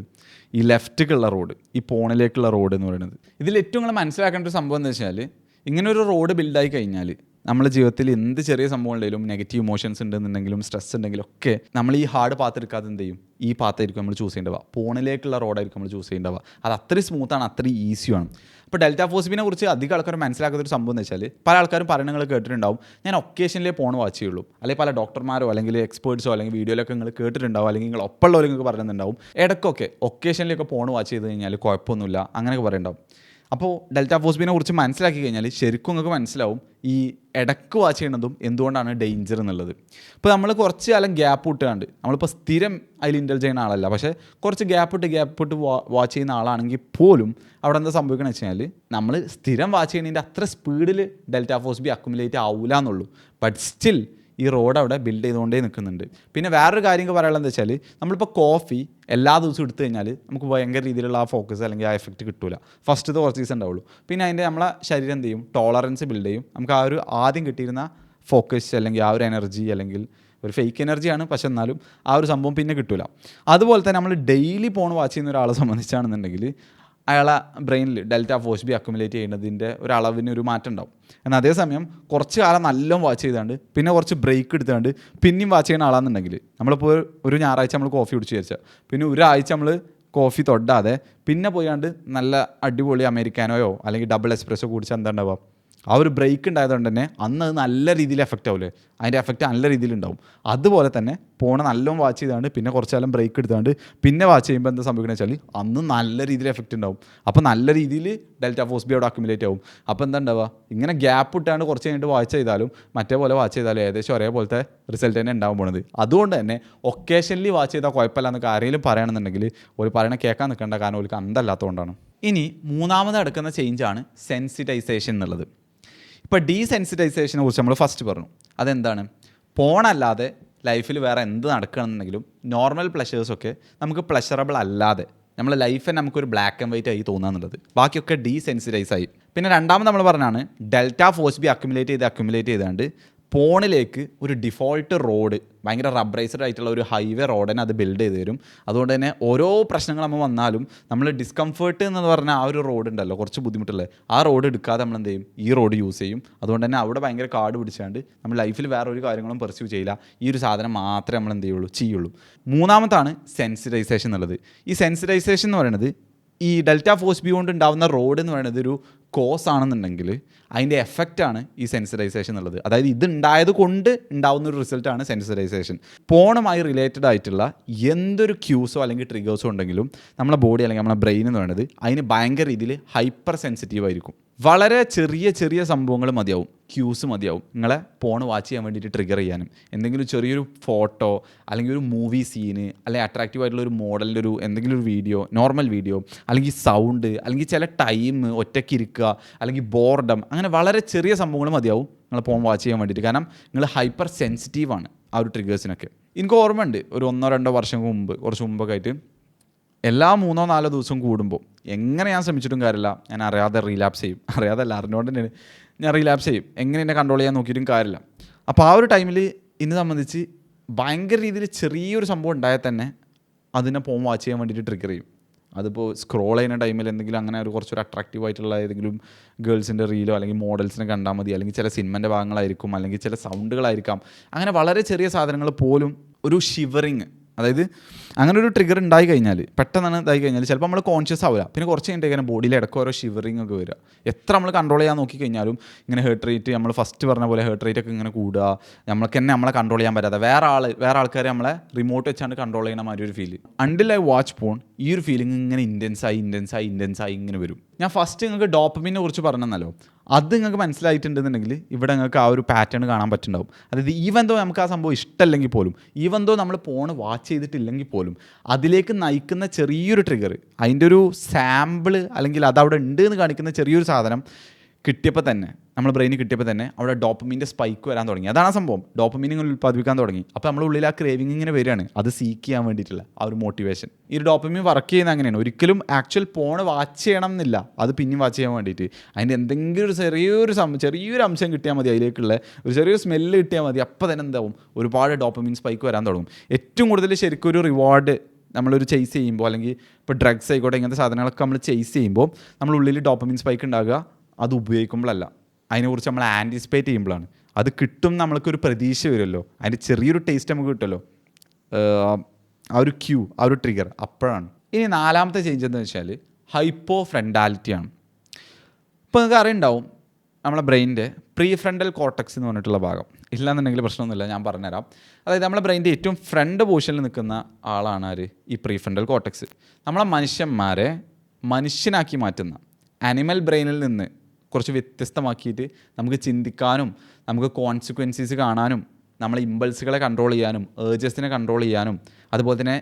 ഈ ലെഫ്റ്റിലേക്കുള്ള റോഡ്, ഈ പോണിലേക്കുള്ള റോഡ് എന്ന് പറയുന്നത്. ഇതിൽ ഏറ്റവും നിങ്ങൾ മനസ്സിലാക്കേണ്ട ഒരു സംഭവം എന്ന് വെച്ചാൽ, ഇങ്ങനെ ഒരു റോഡ് ബിൽഡായി കഴിഞ്ഞാൽ നമ്മുടെ ജീവിതത്തിൽ എന്ത് ചെറിയ സംഭവം ഉണ്ടെങ്കിലും, നെഗറ്റീവ് ഇമോഷൻസ് ഉണ്ടെന്നുണ്ടെങ്കിലും, സ്ട്രെസ് ഉണ്ടെങ്കിലും ഒക്കെ നമ്മൾ ഈ ഹാർഡ് പാത്ത് എടുക്കാതെ എന്ത് ചെയ്യും, ഈ പാത്തായിരിക്കും നമ്മൾ ചൂസ് ചെയ്യേണ്ടവ, പോണിലേക്കുള്ള റോഡായിരിക്കും നമ്മൾ ചൂസ് ചെയ്യേണ്ടവ. അത് അത്രയും സ്മൂത്താണ്, അത്രയും ഈസിയാണ്. ഇപ്പോൾ ഡെൽറ്റ ഫോഴ്സ് ബിനെ കുറിച്ച് അധികം ആൾക്കാർ മനസ്സിലാക്കുന്ന ഒരു സംഭവം എന്ന് വെച്ചാൽ, പല ആൾക്കാരും പറയണങ്ങൾ കേട്ടിട്ടുണ്ടാവും, ഞാൻ ഒക്കേഷനിലേ പോൺ വാച്ച് ചെയ്യുള്ളൂ, അല്ലെങ്കിൽ പല ഡോക്ടർമാരോ അല്ലെങ്കിൽ എക്സ്പേർട്സോ അല്ലെങ്കിൽ വീഡിയോയിലൊക്കെ നിങ്ങൾ കേട്ടിട്ടുണ്ടാവും, അല്ലെങ്കിൽ നിങ്ങൾ ഒപ്പമുള്ളവർ നിങ്ങൾക്ക് പറയുന്നുണ്ടാവും, ഇടയ്ക്കൊക്കെ ഒക്കേഷനിലൊക്കെ പോൺ വാച്ച് ചെയ്ത് കഴിഞ്ഞാൽ കുഴപ്പമൊന്നുമില്ല അങ്ങനെയൊക്കെ പറയുന്നുണ്ടാവും. അപ്പോൾ ഡെൽറ്റ ഫോഴ്സ് ബിനെ കുറിച്ച് മനസ്സിലാക്കി കഴിഞ്ഞാൽ ശരിക്കും നിങ്ങൾക്ക് മനസ്സിലാവും ഈ ഇടയ്ക്ക് വാച്ച് ചെയ്യണതും എന്തുകൊണ്ടാണ് ഡേഞ്ചർ എന്നുള്ളത്. ഇപ്പോൾ നമ്മൾ കുറച്ച് കാലം ഗ്യാപ്പ് ഇട്ടുകൊണ്ട്, നമ്മളിപ്പോൾ സ്ഥിരം അതിൽ ഇൻഡൽജ് ചെയ്യുന്ന ആളല്ല, പക്ഷേ കുറച്ച് ഗ്യാപ്പ് ഇട്ട് വാച്ച് ചെയ്യുന്ന ആളാണെങ്കിൽ പോലും അവിടെ എന്താ സംഭവിക്കണമെന്ന് വെച്ച് കഴിഞ്ഞാൽ, നമ്മൾ സ്ഥിരം വാച്ച് ചെയ്യുന്നതിൻ്റെ അത്ര സ്പീഡിൽ ഡെൽറ്റ ഫോഴ്സ് ബി അക്യുമുലേറ്റ് ആവില്ല എന്നുള്ളൂ. ബട്ട് സ്റ്റിൽ ഈ റോഡ് അവിടെ ബിൽഡ് ചെയ്തുകൊണ്ടേ നിൽക്കുന്നുണ്ട്. പിന്നെ വേറൊരു കാര്യം പറയാനുള്ളത് വെച്ചാൽ, നമ്മളിപ്പോൾ കോഫി എല്ലാ ദിവസവും എടുത്തു കഴിഞ്ഞാൽ നമുക്ക് ഭയങ്കര രീതിയിലുള്ള ആ ഫോക്കസ് അല്ലെങ്കിൽ ആ എഫക്റ്റ് കിട്ടില്ല. ഫസ്റ്റത്തെ കുറച്ച് ദിവസം ഉണ്ടാവുള്ളൂ. പിന്നെ അതിൻ്റെ നമ്മളെ ശരീരം എന്ത് ചെയ്യും, ടോളറൻസ് ബിൽഡ് ചെയ്യും. നമുക്ക് ആ ഒരു ആദ്യം കിട്ടിയിരുന്ന ഫോക്കസ് അല്ലെങ്കിൽ ആ ഒരു എനർജി, അല്ലെങ്കിൽ ഒരു ഫേക്ക് എനർജിയാണ്, പക്ഷെ എന്നാലും ആ ഒരു സംഭവം പിന്നെ കിട്ടില്ല. അതുപോലെ തന്നെ നമ്മൾ ഡെയിലി പോൺ വാച്ച് ചെയ്യുന്ന ഒരാളെ സംബന്ധിച്ചാണെന്നുണ്ടെങ്കിൽ അയാളെ ബ്രെയിനിൽ ഡെൽറ്റ ഫോഴ്സ് ബി അക്യുമുലേറ്റ് ചെയ്യുന്നതിൻ്റെ ഒരളവിന് ഒരു മാറ്റം ഉണ്ടാവും. എന്നാൽ അതേസമയം കുറച്ച് കാലം നല്ലോണം വാച്ച് ചെയ്താണ്ട് പിന്നെ കുറച്ച് ബ്രേക്ക് എടുത്താണ്ട് പിന്നെയും വാച്ച് ചെയ്യുന്ന ആളാണെന്നുണ്ടെങ്കിൽ, നമ്മളിപ്പോൾ ഒരു ഞായറാഴ്ച നമ്മൾ കോഫി കുടിച്ച് വിചാരിച്ചാൽ പിന്നെ ഒരാഴ്ച നമ്മൾ കോഫി തൊടാതെ പിന്നെ പോയാണ്ട് നല്ല അടിപൊളി അമേരിക്കാനോയോ അല്ലെങ്കിൽ ഡബിൾ എസ്പ്രെസ്സോ കുടിച്ചാൽ എന്താ ഉണ്ടാവുക, ആ ഒരു ബ്രേക്ക് ഉണ്ടായതുകൊണ്ട് തന്നെ അന്ന് അത് നല്ല രീതിയിൽ എഫക്റ്റ് ആവില്ലേ, അതിൻ്റെ എഫക്റ്റ് നല്ല രീതിയിൽ ഉണ്ടാവും. അതുപോലെ തന്നെ പോണ നല്ലോണം വാച്ച് ചെയ്താണ്ട് പിന്നെ കുറച്ച് കാലം ബ്രേക്ക് എടുത്താണ്ട് പിന്നെ വാച്ച് ചെയ്യുമ്പോൾ എന്താ സംഭവിക്കുന്നത് വെച്ചാൽ അന്ന് നല്ല രീതിയിൽ എഫക്റ്റ് ഉണ്ടാവും. അപ്പോൾ നല്ല രീതിയിൽ ഡെൽറ്റ ഫോഴ്സ് ബി അവിടെ അക്യുമുലേറ്റ് ആവും. അപ്പോൾ എന്താ ഉണ്ടാവുക, ഇങ്ങനെ ഗ്യാപ്പ് ഇട്ടാണ്ട് കുറച്ച് കഴിഞ്ഞിട്ട് വാച്ച് ചെയ്താലും മറ്റേ പോലെ വാച്ച് ചെയ്താലും ഏകദേശം ഒരേപോലത്തെ റിസൾട്ട് തന്നെ ഉണ്ടാകാൻ പോണത്. അതുകൊണ്ട് തന്നെ ഒക്കേഷനിൽ വാച്ച് ചെയ്താൽ കുഴപ്പമില്ല എന്നൊക്കെ ആരെങ്കിലും പറയണമെന്നുണ്ടെങ്കിൽ ഒരു പറയണ കേൾക്കാൻ നിൽക്കേണ്ട, കാരണം ഒരു അന്തല്ലാത്തതുകൊണ്ടാണ്. ഇനി മൂന്നാമത് നടക്കുന്ന ചേഞ്ചാണ് സെൻസിറ്റൈസേഷൻ എന്നുള്ളത്. ഇപ്പോൾ ഡീസെൻസിറ്റൈസേഷനെ കുറിച്ച് നമ്മൾ ഫസ്റ്റ് പറഞ്ഞു. അതെന്താണ്, പോണല്ലാതെ ലൈഫിൽ വേറെ എന്ത് നടക്കുകയാണെന്നുണ്ടെങ്കിലും നോർമൽ പ്ലഷേഴ്സൊക്കെ നമുക്ക് പ്ലഷറബിൾ അല്ലാതെ നമ്മളെ ലൈഫ് തന്നെ നമുക്കൊരു ബ്ലാക്ക് ആൻഡ് വൈറ്റ് ആയി തോന്നുക എന്നുള്ളത്, ബാക്കിയൊക്കെ ഡീസെൻസിറ്റൈസ് ആയി. പിന്നെ രണ്ടാമത് നമ്മൾ പറഞ്ഞാണ് ഡെൽറ്റ ഫോഴ്സ് ബി അക്യുമുലേറ്റ് ചെയ്താണ്ട് പോണിലേക്ക് ഒരു ഡിഫോൾട്ട് റോഡ്, ഭയങ്കര റബ്ബറൈസ്ഡ് ആയിട്ടുള്ള ഒരു ഹൈവേ റോഡിനെ അത് ബിൽഡ് ചെയ്ത് തരും. അതുകൊണ്ട് തന്നെ ഓരോ പ്രശ്നങ്ങൾ നമ്മൾ വന്നാലും നമ്മൾ ഡിസ്കംഫേർട്ട് എന്ന് പറഞ്ഞാൽ ആ ഒരു റോഡ് ഉണ്ടല്ലോ, കുറച്ച് ബുദ്ധിമുട്ടുള്ളത്, ആ റോഡ് എടുക്കാതെ നമ്മൾ എന്ത് ചെയ്യും, ഈ റോഡ് യൂസ് ചെയ്യും. അതുകൊണ്ട് തന്നെ അവിടെ ഭയങ്കര കാട് പിടിച്ചാണ്ട് നമ്മൾ ലൈഫിൽ വേറെ ഒരു കാര്യങ്ങളും പെർസ്യൂ ചെയ്യില്ല. ഈ ഒരു സാധനം മാത്രമേ നമ്മൾ എന്ത് ചെയ്യുള്ളൂ. മൂന്നാമത്താണ് സെൻസിറ്റൈസേഷൻ എന്നുള്ളത്. ഈ സെൻസിറ്റൈസേഷൻ എന്ന് പറയുന്നത് ഈ ഡെൽറ്റ ഫോഴ്സ് ബി കൊണ്ട് ഉണ്ടാകുന്ന റോഡ് എന്ന് പറയുന്നത് ഒരു കോസ് ആണെന്നുണ്ടെങ്കിൽ അതിൻ്റെ എഫക്റ്റാണ് ഈ സെൻസിറ്റൈസേഷൻ എന്നുള്ളത്. അതായത് ഇത് ഉണ്ടായത് കൊണ്ട് ഉണ്ടാകുന്ന ഒരു റിസൾട്ടാണ് സെൻസിറ്റൈസേഷൻ. പോണുമായി റിലേറ്റഡ് ആയിട്ടുള്ള എന്തൊരു ക്യൂസോ അല്ലെങ്കിൽ ട്രിഗേഴ്സോ ഉണ്ടെങ്കിലും നമ്മളെ ബോഡി അല്ലെങ്കിൽ നമ്മളെ ബ്രെയിൻ എന്ന് പറയുന്നത് അതിന് ഭയങ്കര രീതിയിൽ ഹൈപ്പർ സെൻസിറ്റീവ് ആയിരിക്കും. വളരെ ചെറിയ സംഭവങ്ങൾ മതിയാവും, ക്യൂസ് മതിയാവും നിങ്ങളെ പോണ് വാച്ച് ചെയ്യാൻ വേണ്ടിയിട്ട് ട്രിഗർ ചെയ്യാനും. എന്തെങ്കിലും ചെറിയൊരു ഫോട്ടോ അല്ലെങ്കിൽ ഒരു മൂവി സീന് അല്ലെങ്കിൽ അട്രാക്റ്റീവ് ആയിട്ടുള്ള ഒരു മോഡലിൻ്റെ ഒരു എന്തെങ്കിലും ഒരു വീഡിയോ, നോർമൽ വീഡിയോ, അല്ലെങ്കിൽ സൗണ്ട്, അല്ലെങ്കിൽ ചില ടൈം ഒറ്റയ്ക്ക് ഇരിക്കുക, അല്ലെങ്കിൽ ബോർഡം, അങ്ങനെ വളരെ ചെറിയ സംഭവങ്ങൾ മതിയാവും നിങ്ങൾ ഫോൺ വാച്ച് ചെയ്യാൻ വേണ്ടിയിട്ട്. കാരണം നിങ്ങൾ ഹൈപ്പർ സെൻസിറ്റീവാണ് ആ ഒരു ട്രിഗേഴ്സിനൊക്കെ. എനിക്ക് ഓർമ്മയുണ്ട് ഒരു 1-2 വർഷം മുമ്പ്, കുറച്ച് മുമ്പൊക്കെ ആയിട്ട് എല്ലാ 3-4 ദിവസം കൂടുമ്പോൾ എങ്ങനെ ഞാൻ ശ്രമിച്ചിട്ടും കാര്യമില്ല, ഞാൻ അറിയാതെ റീലാപ്സ് ചെയ്യും. അറിയാതല്ല, അറിഞ്ഞുകൊണ്ട് തന്നെയാണ് ഞാൻ റീലാപ്സ് ചെയ്യും. എങ്ങനെ എന്നെ കൺട്രോൾ ചെയ്യാൻ നോക്കിയിട്ടും കാര്യമില്ല. അപ്പോൾ ആ ഒരു ടൈമിൽ എന്നെ സംബന്ധിച്ച് ഭയങ്കര രീതിയിൽ ചെറിയൊരു സംഭവം ഉണ്ടായാൽ തന്നെ അതിനെ ഫോൺ വാച്ച് ചെയ്യാൻ വേണ്ടിയിട്ട് ട്രിഗർ ചെയ്യും. അതിപ്പോൾ സ്ക്രോൾ ചെയ്യുന്ന ടൈമിൽ എന്തെങ്കിലും അങ്ങനെ ഒരു കുറച്ചൊരു അട്രാക്റ്റീവ് ആയിട്ടുള്ള ഏതെങ്കിലും ഗേൾസിൻ്റെ റീലോ അല്ലെങ്കിൽ മോഡൽസിനെ കണ്ടാൽ മതി, അല്ലെങ്കിൽ ചില സിനിമൻ്റെ ഭാഗങ്ങളായിരിക്കും, അല്ലെങ്കിൽ ചില സൗണ്ടുകളായിരിക്കാം. അങ്ങനെ വളരെ ചെറിയ സാധനങ്ങൾ പോലും ഒരു ഷിവറിങ്, അതായത് അങ്ങനെ ഒരു ട്രിഗർ ഉണ്ടായി കഴിഞ്ഞാൽ, പെട്ടെന്ന് ഇതായി കഴിഞ്ഞാൽ ചിലപ്പോൾ നമ്മൾ കോൺഷ്യസ് ആവില്ല. പിന്നെ കുറച്ച് കഴിഞ്ഞിട്ട് ഇങ്ങനെ ബോഡിയിൽ ഇടയ്ക്ക് ഓരോ ഷിവറിങ് ഒക്കെ വരിക. എത്ര നമ്മൾ കൺട്രോൾ ചെയ്യാൻ നോക്കിക്കഴിഞ്ഞാലും ഇങ്ങനെ ഹേർട്ട് റേറ്റ്, നമ്മൾ ഫസ്റ്റ് പറഞ്ഞ പോലെ ഹേർട്ട് റേറ്റ് ഒക്കെ ഇങ്ങനെ കൂടുക, നമ്മൾക്ക് തന്നെ നമ്മളെ കൺട്രോൾ ചെയ്യാൻ പറ്റാതെ വേറെ ആൾക്കാരെ നമ്മളെ റിമോട്ട് വെച്ചാണ്ട് കൺട്രോൾ ചെയ്യണ മാതിരി ഒരു feel. Until I watch porn ഈ ഒരു ഫീലിംഗ് ഇങ്ങനെ ഇൻറ്റൻസായി ഇങ്ങനെ വരും. ഞാൻ ഫസ്റ്റ് നിങ്ങൾക്ക് ഡോപ്പമിനെ കുറിച്ച് പറഞ്ഞല്ലോ, അത് നിങ്ങൾക്ക് മനസ്സിലായിട്ടുണ്ടെന്നുണ്ടെങ്കിൽ ഇവിടെ നിങ്ങൾക്ക് ആ ഒരു പാറ്റേൺ കാണാൻ പറ്റുന്നുണ്ടാവും. അതായത് ഈവൻ ദോ നമുക്ക് ആ സംഭവം ഇഷ്ടമല്ലെങ്കിൽ പോലും, ഈവൻ ദോ നമ്മൾ ഫോണ് വാച്ച് ചെയ്തിട്ടില്ലെങ്കിൽ പോലും, അതിലേക്ക് നയിക്കുന്ന ചെറിയൊരു ട്രിഗർ, അതിൻ്റെ ഒരു സാമ്പിൾ അല്ലെങ്കിൽ അതവിടെ ഉണ്ട് എന്ന് കാണിക്കുന്ന ചെറിയൊരു സാധനം കിട്ടിയപ്പോൾ തന്നെ, നമ്മൾ ബ്രെയിനിൽ കിട്ടിയപ്പോൾ തന്നെ അവിടെ ഡോപ്പമീൻ്റെ സ്പൈക്ക് വരാൻ തുടങ്ങി. അതാണ് ആ സംഭവം, ഡോപ്പമീൻ ഇങ്ങനെ ഉൽപ്പാദിപ്പിക്കാൻ തുടങ്ങി. അപ്പോൾ നമ്മുടെ ഉള്ളിൽ ആ ക്രേവിങ് ഇങ്ങനെ വരികയാണ്, അത് സീക്ക് ചെയ്യാൻ വേണ്ടിയിട്ടുള്ള ആ ഒരു മോട്ടിവേഷൻ. ഈ ഒരു ഡോപ്പമീൻ വർക്ക് ചെയ്യുന്നത് അങ്ങനെയാണ്. ഒരിക്കലും ആക്ച്വൽ ഫോണ് വാച്ച് ചെയ്യണം എന്നില്ല, അത് പിന്നെയും വാച്ച് ചെയ്യാൻ വേണ്ടിയിട്ട് അതിൻ്റെ എന്തെങ്കിലും ഒരു ചെറിയൊരു അംശം കിട്ടിയാൽ മതി, അതിലേക്കുള്ള ഒരു ചെറിയൊരു സ്മെല്ല് കിട്ടിയാൽ മതി, അപ്പോൾ തന്നെ എന്താവും, ഒരുപാട് ഡോപ്പമീൻ സ്പൈക്ക് വരാൻ തുടങ്ങും. ഏറ്റവും കൂടുതൽ ശരിക്കും ഒരു റിവാർഡ് നമ്മളൊരു ചേസ് ചെയ്യുമ്പോൾ, അല്ലെങ്കിൽ ഇപ്പോൾ ഡ്രഗ്സ് ആയിക്കോട്ടെ, ഇങ്ങനത്തെ സാധനങ്ങളൊക്കെ നമ്മൾ ചേസ് ചെയ്യുമ്പോൾ നമ്മൾ ഉള്ളിൽ ഡോപ്പമീൻ സ്പൈക്ക് ഉണ്ടാകുക അത് ഉപയോഗിക്കുമ്പോഴല്ല, അതിനെക്കുറിച്ച് നമ്മൾ ആൻറ്റിസിപ്പേറ്റ് ചെയ്യുമ്പോഴാണ്. അത് കിട്ടും, നമ്മൾക്കൊരു പ്രതീക്ഷ വരുമല്ലോ, അതിൻ്റെ ചെറിയൊരു ടേസ്റ്റ് നമുക്ക് കിട്ടുമല്ലോ, ആ ഒരു ക്യൂ, ആ ഒരു ട്രിഗർ അപ്പോഴാണ്. ഇനി നാലാമത്തെ ചേഞ്ച് എന്ന് വെച്ചാൽ ഹൈപ്പോ ഫ്രണ്ടാലിറ്റിയാണ്. ഇപ്പോൾ നിങ്ങൾക്ക് അറിയുണ്ടാവും നമ്മളെ ബ്രെയിനിൻ്റെ പ്രീ ഫ്രണ്ടൽ കോർട്ടക്സ് എന്ന് പറഞ്ഞിട്ടുള്ള ഭാഗം. ഇല്ലയെന്നുണ്ടെങ്കിൽ പ്രശ്നമൊന്നുമില്ല, ഞാൻ പറഞ്ഞുതരാം. അതായത് നമ്മളെ ബ്രെയിനിൻ്റെ ഏറ്റവും ഫ്രണ്ട് പോർഷനിൽ നിൽക്കുന്ന ആളാണ് ആര്, ഈ പ്രീ ഫ്രണ്ടൽ കോർട്ടക്സ്. നമ്മളെ മനുഷ്യന്മാരെ മനുഷ്യനാക്കി മാറ്റുന്ന, ആനിമൽ ബ്രെയിനിൽ നിന്ന് കുറച്ച് വ്യത്യസ്തമാക്കിയിട്ട് നമുക്ക് ചിന്തിക്കാനും നമുക്ക് കോൺസിക്വൻസീസ് കാണാനും നമ്മളെ ഇമ്പൾസുകളെ കൺട്രോൾ ചെയ്യാനും ഏർജസിനെ കൺട്രോൾ ചെയ്യാനും അതുപോലെ തന്നെ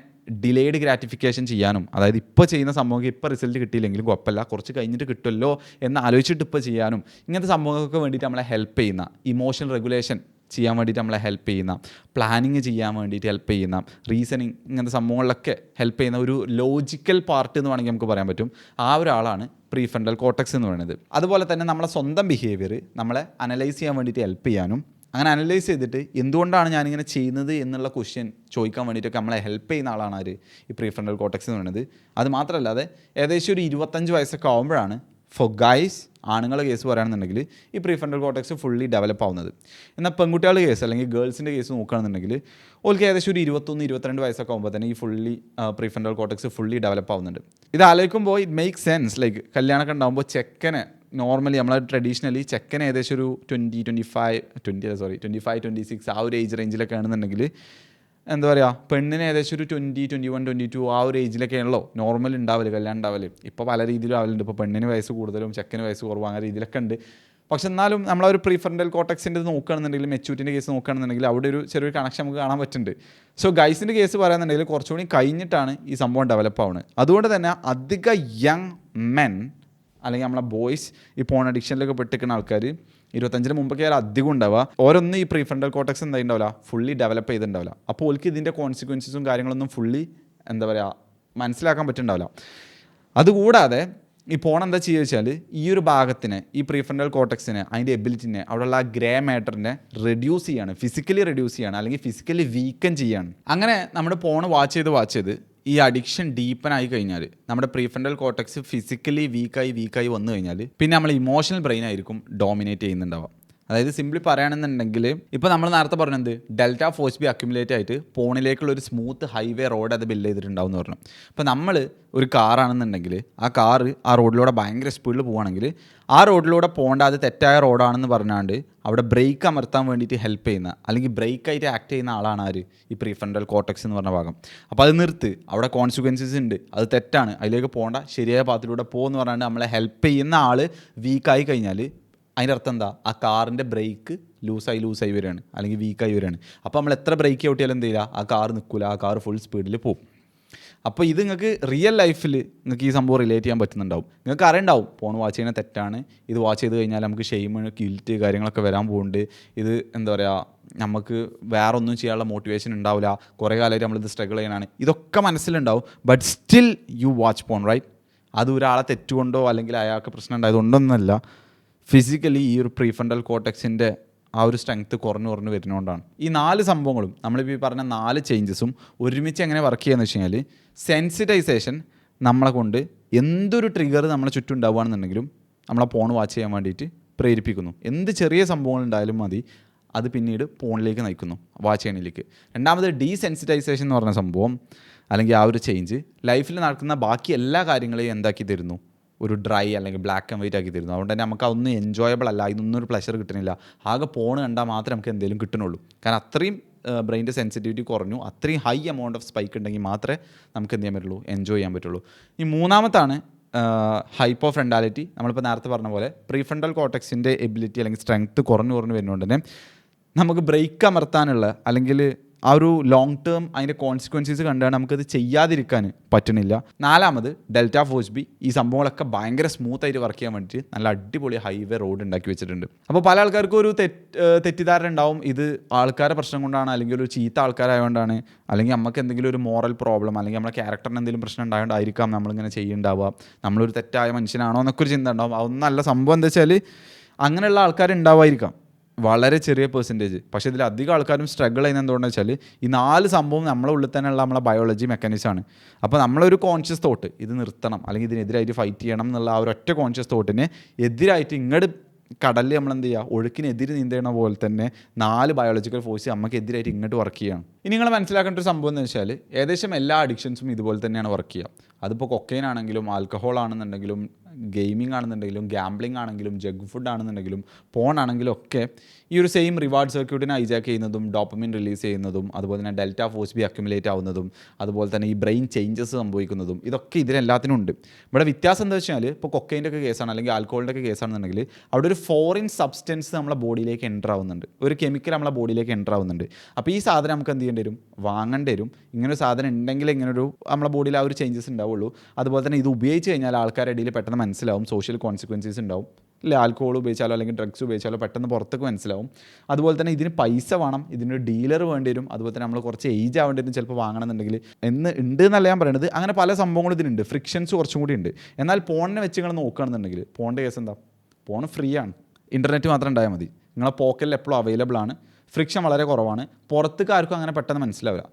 ഡിലേഡ് ഗ്രാറ്റിഫിക്കേഷൻ ചെയ്യാനും, അതായത് ഇപ്പോൾ ചെയ്യുന്ന സംഭവം ഇപ്പോൾ റിസൾട്ട് കിട്ടിയില്ലെങ്കിലും കുഴപ്പമില്ല, കുറച്ച് കഴിഞ്ഞിട്ട് കിട്ടുമല്ലോ എന്ന് ആലോചിച്ചിട്ട് ഇപ്പോൾ ചെയ്യാനും, ഇങ്ങനത്തെ സംഭവങ്ങൾക്ക് വേണ്ടിയിട്ട് നമ്മളെ ഹെൽപ്പ് ചെയ്യുന്ന, ഇമോഷണൽ റെഗുലേഷൻ ചെയ്യാൻ വേണ്ടിയിട്ട് നമ്മളെ ഹെൽപ്പ് ചെയ്യുന്ന, പ്ലാനിങ് ചെയ്യാൻ വേണ്ടിയിട്ട് ഹെൽപ്പ് ചെയ്യുന്ന, റീസണിങ്, ഇങ്ങനത്തെ സംഭവങ്ങളിലൊക്കെ ഹെൽപ്പ് ചെയ്യുന്ന ഒരു ലോജിക്കൽ പാർട്ട് എന്ന് വേണമെങ്കിൽ നമുക്ക് പറയാൻ പറ്റും. ആ ഒരാളാണ് പ്രീ ഫ്രണ്ടൽ കോർട്ടക്സ് എന്ന് പറയുന്നത്. അതുപോലെ തന്നെ നമ്മളെ സ്വന്തം ബിഹേവിയർ നമ്മളെ അനലൈസ് ചെയ്യാൻ വേണ്ടിയിട്ട് ഹെൽപ്പ് ചെയ്യാനും, അങ്ങനെ അനലൈസ് ചെയ്തിട്ട് എന്തുകൊണ്ടാണ് ഞാനിങ്ങനെ ചെയ്യുന്നത് എന്നുള്ള ക്വസ്റ്റ്യൻ ചോദിക്കാൻ വേണ്ടിയിട്ടൊക്കെ നമ്മളെ ഹെൽപ്പ് ചെയ്യുന്ന ആളാണ് ആര്, ഈ പ്രീ ഫ്രണ്ടൽ കോർട്ടക്സ് എന്ന് പറയുന്നത്. അത് മാത്രമല്ലാതെ ഏകദേശം ഒരു 25 വയസ്സൊക്കെ ആകുമ്പോഴാണ് ഫോർ ഗൈസ്, ആണുങ്ങളുടെ കേസ് പറയുകയാണെന്നുണ്ടെങ്കിൽ ഈ pre frontal cortex fully develop ആവുന്നത്. എന്നാൽ പെൺകുട്ടികളുടെ കേസ് അല്ലെങ്കിൽ ഗേൾസിൻ്റെ കേസ് നോക്കുകയാണെന്നുണ്ടെങ്കിൽ ഓൾക്ക് ഏകദേശം ഒരു 21-22 വയസ്സൊക്കെ ആകുമ്പോൾ തന്നെ ഈ fully pre frontal cortex fully develop ആവുന്നുണ്ട്. ഇത് ആലോചിക്കുമ്പോൾ ഇറ്റ് മേക്ക് സെൻസ്. ലൈക്ക് കല്യാണമൊക്കെ ഉണ്ടാകുമ്പോൾ ചെക്കന് നോർമലി നമ്മൾ ട്രഡീഷണലി ചെക്കന് ഏകദേശം ഒരു 25-26 ആ ഒരു ഏജ് റേഞ്ചിലൊക്കെ ആണെന്നുണ്ടെങ്കിൽ എന്താ പറയുക, പെണ്ണിന് ഏകദേശം ഒരു 20, 21, 22 ആ ഒരു ഏജിലൊക്കെയാണല്ലോ നോർമൽ ഉണ്ടാവല്, കല്യാണം ഉണ്ടാവല്. ഇപ്പോൾ പല രീതിയിലും ആവലുണ്ട്. ഇപ്പോൾ പെണ്ണിന് വയസ്സ് കൂടുതലും ചെക്കന് വയസ്സ് കുറവും അങ്ങനെ രീതിയിലൊക്കെ ഉണ്ട്. പക്ഷെ എന്നാലും നമ്മളൊരു പ്രീ ഫ്രണ്ടൽ കോർട്ടക്സിൻ്റെ നോക്കുകയാണെന്നുണ്ടെങ്കിൽ, മെച്യൂരിറ്റിൻ്റെ കേസ് നോക്കുകയാണെന്നുണ്ടെങ്കിൽ അവിടെ ഒരു ചെറിയൊരു കണക്ഷൻ നമുക്ക് കാണാൻ പറ്റുന്നുണ്ട്. സോ ഗൈസിൻ്റെ കേസ് പറയുന്നുണ്ടെങ്കിൽ കുറച്ചുകൂടി കഴിഞ്ഞിട്ടാണ് ഈ സംഭവം ഡെവലപ്പ് ആവുന്നത്. അതുകൊണ്ട് തന്നെ അധിക യങ് മെൻ അല്ലെങ്കിൽ നമ്മളെ ബോയ്സ് ഈ പോൺ അഡിക്ഷനിലൊക്കെ പെട്ടിരിക്കുന്ന ആൾക്കാർ 25 മുമ്പൊക്കെ അധികം ഉണ്ടാവുക, ഓരോന്നും ഈ പ്രീ ഫ്രണ്ടൽ കോർട്ടക്സ് എന്താ ഉണ്ടാവില്ല, ഫുള്ളി ഡെവലപ്പ് ചെയ്തിട്ടുണ്ടാവില്ല. അപ്പോൾ ഓൾക്ക് ഇതിൻ്റെ കോൺസിക്വൻസസും കാര്യങ്ങളൊന്നും ഫുള്ളി എന്താ പറയുക മനസ്സിലാക്കാൻ പറ്റുന്നുണ്ടാവില്ല. അതുകൂടാതെ ഈ പോൺ എന്താ ചെയ്യുക വെച്ചാൽ ഈ ഒരു ഭാഗത്തിന്, ഈ പ്രീഫ്രണ്ടൽ കോർട്ടക്സിനെ, അതിൻ്റെ എബിലിറ്റിനെ, അവിടെയുള്ള ആ ഗ്രേ മാറ്ററിനെ റെഡ്യൂസ് ചെയ്യാണ്, ഫിസിക്കലി റെഡ്യൂസ് ചെയ്യാണ്, അല്ലെങ്കിൽ ഫിസിക്കലി വീക്കൻ ചെയ്യാണ്. അങ്ങനെ നമ്മുടെ പോൺ വാച്ച് ചെയ്ത് ഈ അഡിക്ഷൻ ഡീപ്പൻ ആയി കഴിഞ്ഞാൽ, നമ്മുടെ പ്രീഫ്രണ്ടൽ കോർട്ടക്സ് ഫിസിക്കലി വീക്കായി വന്നു കഴിഞ്ഞാൽ പിന്നെ നമ്മൾ ഇമോഷണൽ ബ്രെയിൻ ആയിരിക്കും ഡോമിനേറ്റ് ചെയ്യുന്നുണ്ടാവുക. അതായത് സിംപ്ലി പറയുകയാണെന്നുണ്ടെങ്കിൽ ഇപ്പോൾ നമ്മൾ നേരത്തെ പറഞ്ഞത് ഡെൽറ്റ ഫോഴ്സ് ബി അക്യുമുലേറ്റ് ആയിട്ട് പോണിലേക്കുള്ള ഒരു സ്മൂത്ത് ഹൈവേ റോഡ് അത് ബിൽഡ് ചെയ്തിട്ടുണ്ടാവും എന്ന് പറഞ്ഞു. ഇപ്പോൾ നമ്മൾ ഒരു കാറാണെന്നുണ്ടെങ്കിൽ ആ കാറ് ആ റോഡിലൂടെ ഭയങ്കര സ്പീഡിൽ പോവുകയാണെങ്കിൽ ആ റോഡിലൂടെ പോകേണ്ട അത് തെറ്റായ റോഡാണെന്ന് പറഞ്ഞാണ്ട് അവിടെ ബ്രേക്ക് അമർത്താൻ വേണ്ടിയിട്ട് ഹെൽപ്പ് ചെയ്യുന്ന, അല്ലെങ്കിൽ ബ്രേക്കായിട്ട് ആക്ട് ചെയ്യുന്ന ആളാണ് ആര്? ഈ പ്രീഫ്രണ്ടൽ കോർട്ടക്സ് എന്ന് പറഞ്ഞ ഭാഗം. അപ്പോൾ അത് നിർത്ത്, അവിടെ കോൺസിക്വൻസസ് ഉണ്ട്, അത് തെറ്റാണ്, അതിലേക്ക് പോകേണ്ട, ശരിയായ പാത്തിലൂടെ പോകുമെന്ന് പറഞ്ഞാണ്ട് നമ്മളെ ഹെൽപ്പ് ചെയ്യുന്ന ആൾ വീക്കായി കഴിഞ്ഞാൽ അതിൻ്റെ അർത്ഥം എന്താ? ആ കാറിൻ്റെ ബ്രേക്ക് ലൂസായി വരികയാണ്, അല്ലെങ്കിൽ വീക്കായി വരികയാണ്. അപ്പോൾ നമ്മൾ എത്ര ബ്രേക്ക് ഔട്ടിയാലും എന്ത് ചെയ്യില്ല, ആ കാർ നിൽക്കില്ല, ആ കാർ ഫുൾ സ്പീഡിൽ പോകും. അപ്പോൾ ഇത് നിങ്ങൾക്ക് റിയൽ ലൈഫിൽ നിങ്ങൾക്ക് ഈ സംഭവം റിലേറ്റ് ചെയ്യാൻ പറ്റുന്നുണ്ടാവും. നിങ്ങൾക്ക് അറിയണ്ടാവും ഫോൺ വാച്ച് ചെയ്യുന്നത് തെറ്റാണ്, ഇത് വാച്ച് ചെയ്ത് കഴിഞ്ഞാൽ നമുക്ക് ഷെയിം, ഗിൽറ്റ് കാര്യങ്ങളൊക്കെ വരാൻ പോകുന്നുണ്ട്, ഇത് എന്താ പറയുക, നമുക്ക് വേറെ ഒന്നും ചെയ്യാനുള്ള മോട്ടിവേഷൻ ഉണ്ടാവില്ല, കുറേ കാലമായിട്ട് നമ്മളിത് സ്ട്രഗിൾ ചെയ്യാനാണ്, ഇതൊക്കെ മനസ്സിലുണ്ടാവും. But still you watch porn, right? അത് ഒരാളെ തെറ്റുകൊണ്ടോ അല്ലെങ്കിൽ അയാൾക്ക് പ്രശ്നം ഉണ്ടായതുകൊണ്ടൊന്നുമല്ല, ഫിസിക്കലി ഈ ഒരു പ്രീഫ്രണ്ടൽ കോർട്ടക്സിൻ്റെ ആ ഒരു സ്ട്രെങ്ത്ത് കുറഞ്ഞു വരുന്നതുകൊണ്ടാണ്. ഈ 4 സംഭവങ്ങളും, നമ്മളിപ്പോൾ ഈ പറഞ്ഞ 4 ചേഞ്ചസും ഒരുമിച്ച് എങ്ങനെ വർക്ക് ചെയ്യുകയെന്ന് വെച്ച് കഴിഞ്ഞാൽ, സെൻസിറ്റൈസേഷൻ നമ്മളെ കൊണ്ട് എന്തൊരു ട്രിഗർ നമ്മളെ ചുറ്റും ഉണ്ടാവുകയാണെന്നുണ്ടെങ്കിലും നമ്മളെ ഫോൺ വാച്ച് ചെയ്യാൻ വേണ്ടിയിട്ട് പ്രേരിപ്പിക്കുന്നു. എന്ത് ചെറിയ സംഭവങ്ങളുണ്ടായാലും മതി, അത് പിന്നീട് ഫോണിലേക്ക് നയിക്കുന്നു, വാച്ച് ചെയ്യണിലേക്ക്. രണ്ടാമത് ഡീസെൻസിറ്റൈസേഷൻ എന്ന് പറഞ്ഞ സംഭവം, അല്ലെങ്കിൽ ആ ഒരു ചേഞ്ച് ലൈഫിൽ നടക്കുന്ന ബാക്കി എല്ലാ കാര്യങ്ങളെയും എന്താക്കി തരുന്നു? ഒരു ഡ്രൈ അല്ലെങ്കിൽ ബ്ലാക്ക് ആൻഡ് വൈറ്റ് ആക്കി തരുന്നു. അതുകൊണ്ട് തന്നെ നമുക്ക് അതൊന്നും എൻജോയബിൾ അല്ല, ഇതൊന്നും ഒരു പ്ലഷർ കിട്ടുന്നില്ല. ആകെ ഫോൺ കണ്ടാൽ മാത്രമേ നമുക്ക് എന്തെങ്കിലും കിട്ടുന്നുള്ളൂ. കാരണം അത്രയും ബ്രെയിൻ്റെ സെൻസിറ്റിവിറ്റി കുറഞ്ഞു, അത്രയും ഹൈ എമൗണ്ട് ഓഫ് സ്പൈക്ക് ഉണ്ടെങ്കിൽ മാത്രമേ നമുക്ക് എന്ത് ചെയ്യാൻ പറ്റുള്ളൂ? എൻജോയ് ചെയ്യാൻ പറ്റുള്ളൂ. ഈ മൂന്നാമത്താണ് ഹൈപ്പോ ഫ്രണ്ടാലിറ്റി. നമ്മളിപ്പോൾ നേരത്തെ പറഞ്ഞ പോലെ പ്രീഫ്രണ്ടൽ കോർട്ടക്സിൻ്റെ എബിലിറ്റി അല്ലെങ്കിൽ സ്ട്രെങ്ത്ത് കുറഞ്ഞു വരുന്നതുകൊണ്ട് തന്നെ നമുക്ക് ബ്രേക്ക് അമർത്താനുള്ള, അല്ലെങ്കിൽ ആ ഒരു ലോങ് ടേം അതിൻ്റെ കോൺസിക്വൻസസ് കണ്ടാണ് നമുക്കത് ചെയ്യാതിരിക്കാൻ പറ്റണില്ല. നാലാമത് ഡെൽറ്റ ഫോഴ്സ് ബി. ഈ സംഭവങ്ങളൊക്കെ ഭയങ്കര സ്മൂത്തായിട്ട് വർക്ക് ചെയ്യാൻ വേണ്ടിയിട്ട് നല്ല അടിപൊളി ഹൈവേ റോഡ് ഉണ്ടാക്കി വെച്ചിട്ടുണ്ട്. അപ്പോൾ പല ആൾക്കാർക്കും ഒരു തെറ്റിദ്ധാരണ ഉണ്ടാവും, ഇത് ആൾക്കാരുടെ പ്രശ്നം കൊണ്ടാണ്, അല്ലെങ്കിൽ ഒരു ചീത്ത ആൾക്കാരായതുകൊണ്ടാണ്, അല്ലെങ്കിൽ നമുക്ക് എന്തെങ്കിലും ഒരു മോറൽ പ്രോബ്ലം, അല്ലെങ്കിൽ നമ്മുടെ ക്യാരക്ടറിന് എന്തെങ്കിലും പ്രശ്നം ഉണ്ടായതുകൊണ്ടായിരിക്കാം നമ്മളിങ്ങനെ ചെയ്യുന്നുണ്ടാവുക, നമ്മളൊരു തെറ്റായ മനുഷ്യനാണോ എന്നൊക്കെ ഒരു ചിന്ത ഉണ്ടാവും. അതൊന്നല്ല സംഭവം. എന്താ വെച്ചാൽ അങ്ങനെയുള്ള ആൾക്കാരുണ്ടാവുമായിരിക്കാം, വളരെ ചെറിയ പെർസെൻറ്റേജ്. പക്ഷേ ഇതിൽ അധികം ആൾക്കാരും സ്ട്രഗിൾ ചെയ്യുന്നത് എന്തുകൊണ്ടെന്ന് വെച്ചാൽ ഈ 4 സംഭവം നമ്മളെ ഉള്ളിൽ തന്നെയുള്ള നമ്മളെ ബയോളജി മെക്കാനിസമാണ്. അപ്പോൾ നമ്മളൊരു കോൺഷ്യസ് തോട്ട്, ഇത് നിർത്തണം അല്ലെങ്കിൽ ഇതിനെതിരായിട്ട് ഫൈറ്റ് ചെയ്യണം എന്നുള്ള ആ ഒരു ഒറ്റ കോൺഷ്യസ് തോട്ടിന് എതിരായിട്ട് ഇങ്ങോട്ട് കടലിൽ നമ്മൾ എന്ത് ചെയ്യുക, ഒഴുക്കിനെതിരെ നീന്തണ പോലെ തന്നെ 4 ബയോളജിക്കൽ ഫോഴ്സ് നമുക്ക് എതിരായിട്ട് ഇങ്ങോട്ട് വർക്ക് ചെയ്യണം. ഇനി നിങ്ങൾ മനസ്സിലാക്കേണ്ട ഒരു സംഭവം എന്ന് വെച്ചാൽ ഏകദേശം എല്ലാ അഡിക്ഷൻസും ഇതുപോലെ തന്നെയാണ് വർക്ക് ചെയ്യുക. അതിപ്പോൾ കൊക്കൈൻ ആണെങ്കിലും ആൽക്കഹോൾ ആണെന്നുണ്ടെങ്കിലും ഗെയിമിംഗ് ആണെന്നുണ്ടെങ്കിലും ഗാംബ്ലിംഗ് ആണെങ്കിലും ജഗ് ഫുഡ് ആണെന്നുണ്ടെങ്കിലും പോൺ ആണെങ്കിലും ഒക്കെ ഈ ഒരു സെയിം റിവാർഡ് സർക്യൂട്ടിനെ ഹൈജാക്ക് ചെയ്യുന്നതും ഡോപ്പമിൻ റിലീസ് ചെയ്യുന്നതും അതുപോലെ തന്നെ ഡെൽറ്റ ഫോഴ്സ് ബി അക്യുമുലേറ്റ് ആവുന്നതും അതുപോലെ തന്നെ ഈ ബ്രെയിൻ ചേഞ്ചസ് സംഭവിക്കുന്നതും ഇതൊക്കെ ഇതിനെല്ലാത്തിനും ഉണ്ട്. ഇവിടെ വ്യത്യാസം എന്താ വെച്ചാൽ ഇപ്പോൾ കൊക്കൈൻ്റെ ഒക്കെ കേസാണ് അല്ലെങ്കിൽ ആൽക്കഹോളിൻ്റെ ഒക്കെ കേസാണെന്നുണ്ടെങ്കിൽ അവിടെ ഒരു ഫോറിൻ സബ്സ്റ്റൻസ് നമ്മളെ ബോഡിയിലേക്ക് എൻ്റർ ആവുന്നുണ്ട്, ഒരു കെമിക്കൽ നമ്മളെ ബോഡിയിലേക്ക് എൻ്റർ ആവുന്നുണ്ട്. അപ്പോൾ ഈ സാധനം നമുക്ക് എന്ത് ചെയ്യേണ്ടി വരും? വാങ്ങേണ്ടി വരും. ഇങ്ങനെ ഒരു സാധനം ഉണ്ടെങ്കിൽ ഇങ്ങനൊരു നമ്മളെ ബോഡിയിൽ ആ ഒരു ചേഞ്ചസ് ഉണ്ടാവുള്ളൂ. അതുപോലെ തന്നെ ഇത് ഉപയോഗിച്ച് കഴിഞ്ഞാൽ ആൾക്കാരുടെ ഇടയിൽ പെട്ടെന്ന് മനസ്സിലാവും, സോഷ്യൽ കോൺസിക്വൻസസ് ഉണ്ടാവും. ഇല്ല, ആൽക്കഹോൾ ഉപയോഗിച്ചാലോ അല്ലെങ്കിൽ ഡ്രഗ്സ് ഉപയോഗിച്ചാലോ പെട്ടെന്ന് പുറത്തേക്ക് മനസ്സിലാവും. അതുപോലെ തന്നെ ഇതിന് പൈസ വേണം, ഇതിനൊരു ഡീലർ വേണ്ടി വരും, അതുപോലെ തന്നെ നമ്മൾ കുറച്ച് ഏജ് ആവേണ്ടി വരും ചിലപ്പോൾ വാങ്ങണമെന്നുണ്ടെങ്കിൽ ഉണ്ട് എന്നല്ല ഞാൻ പറയുന്നത്. അങ്ങനെ പല സംഭവങ്ങളും ഇതിനുണ്ട്, ഫ്രിക്ഷൻസ് കുറച്ചും കൂടി ഉണ്ട്. എന്നാൽ ഫോണിനെ വെച്ച് നിങ്ങൾ നോക്കുകയാണെന്നുണ്ടെങ്കിൽ ഫോണിൻ്റെ കേസ് എന്താ? ഫോൺ ഫ്രീ ആണ്, ഇൻ്റർനെറ്റ് മാത്രം ഉണ്ടായാൽ മതി, നിങ്ങളെ പോക്കറ്റിൽ എപ്പോഴും അവൈലബിൾ ആണ്, ഫ്രിക്ഷൻ വളരെ കുറവാണ്, പുറത്തേക്ക് ആർക്കും അങ്ങനെ പെട്ടെന്ന് മനസ്സിലാവില്ല.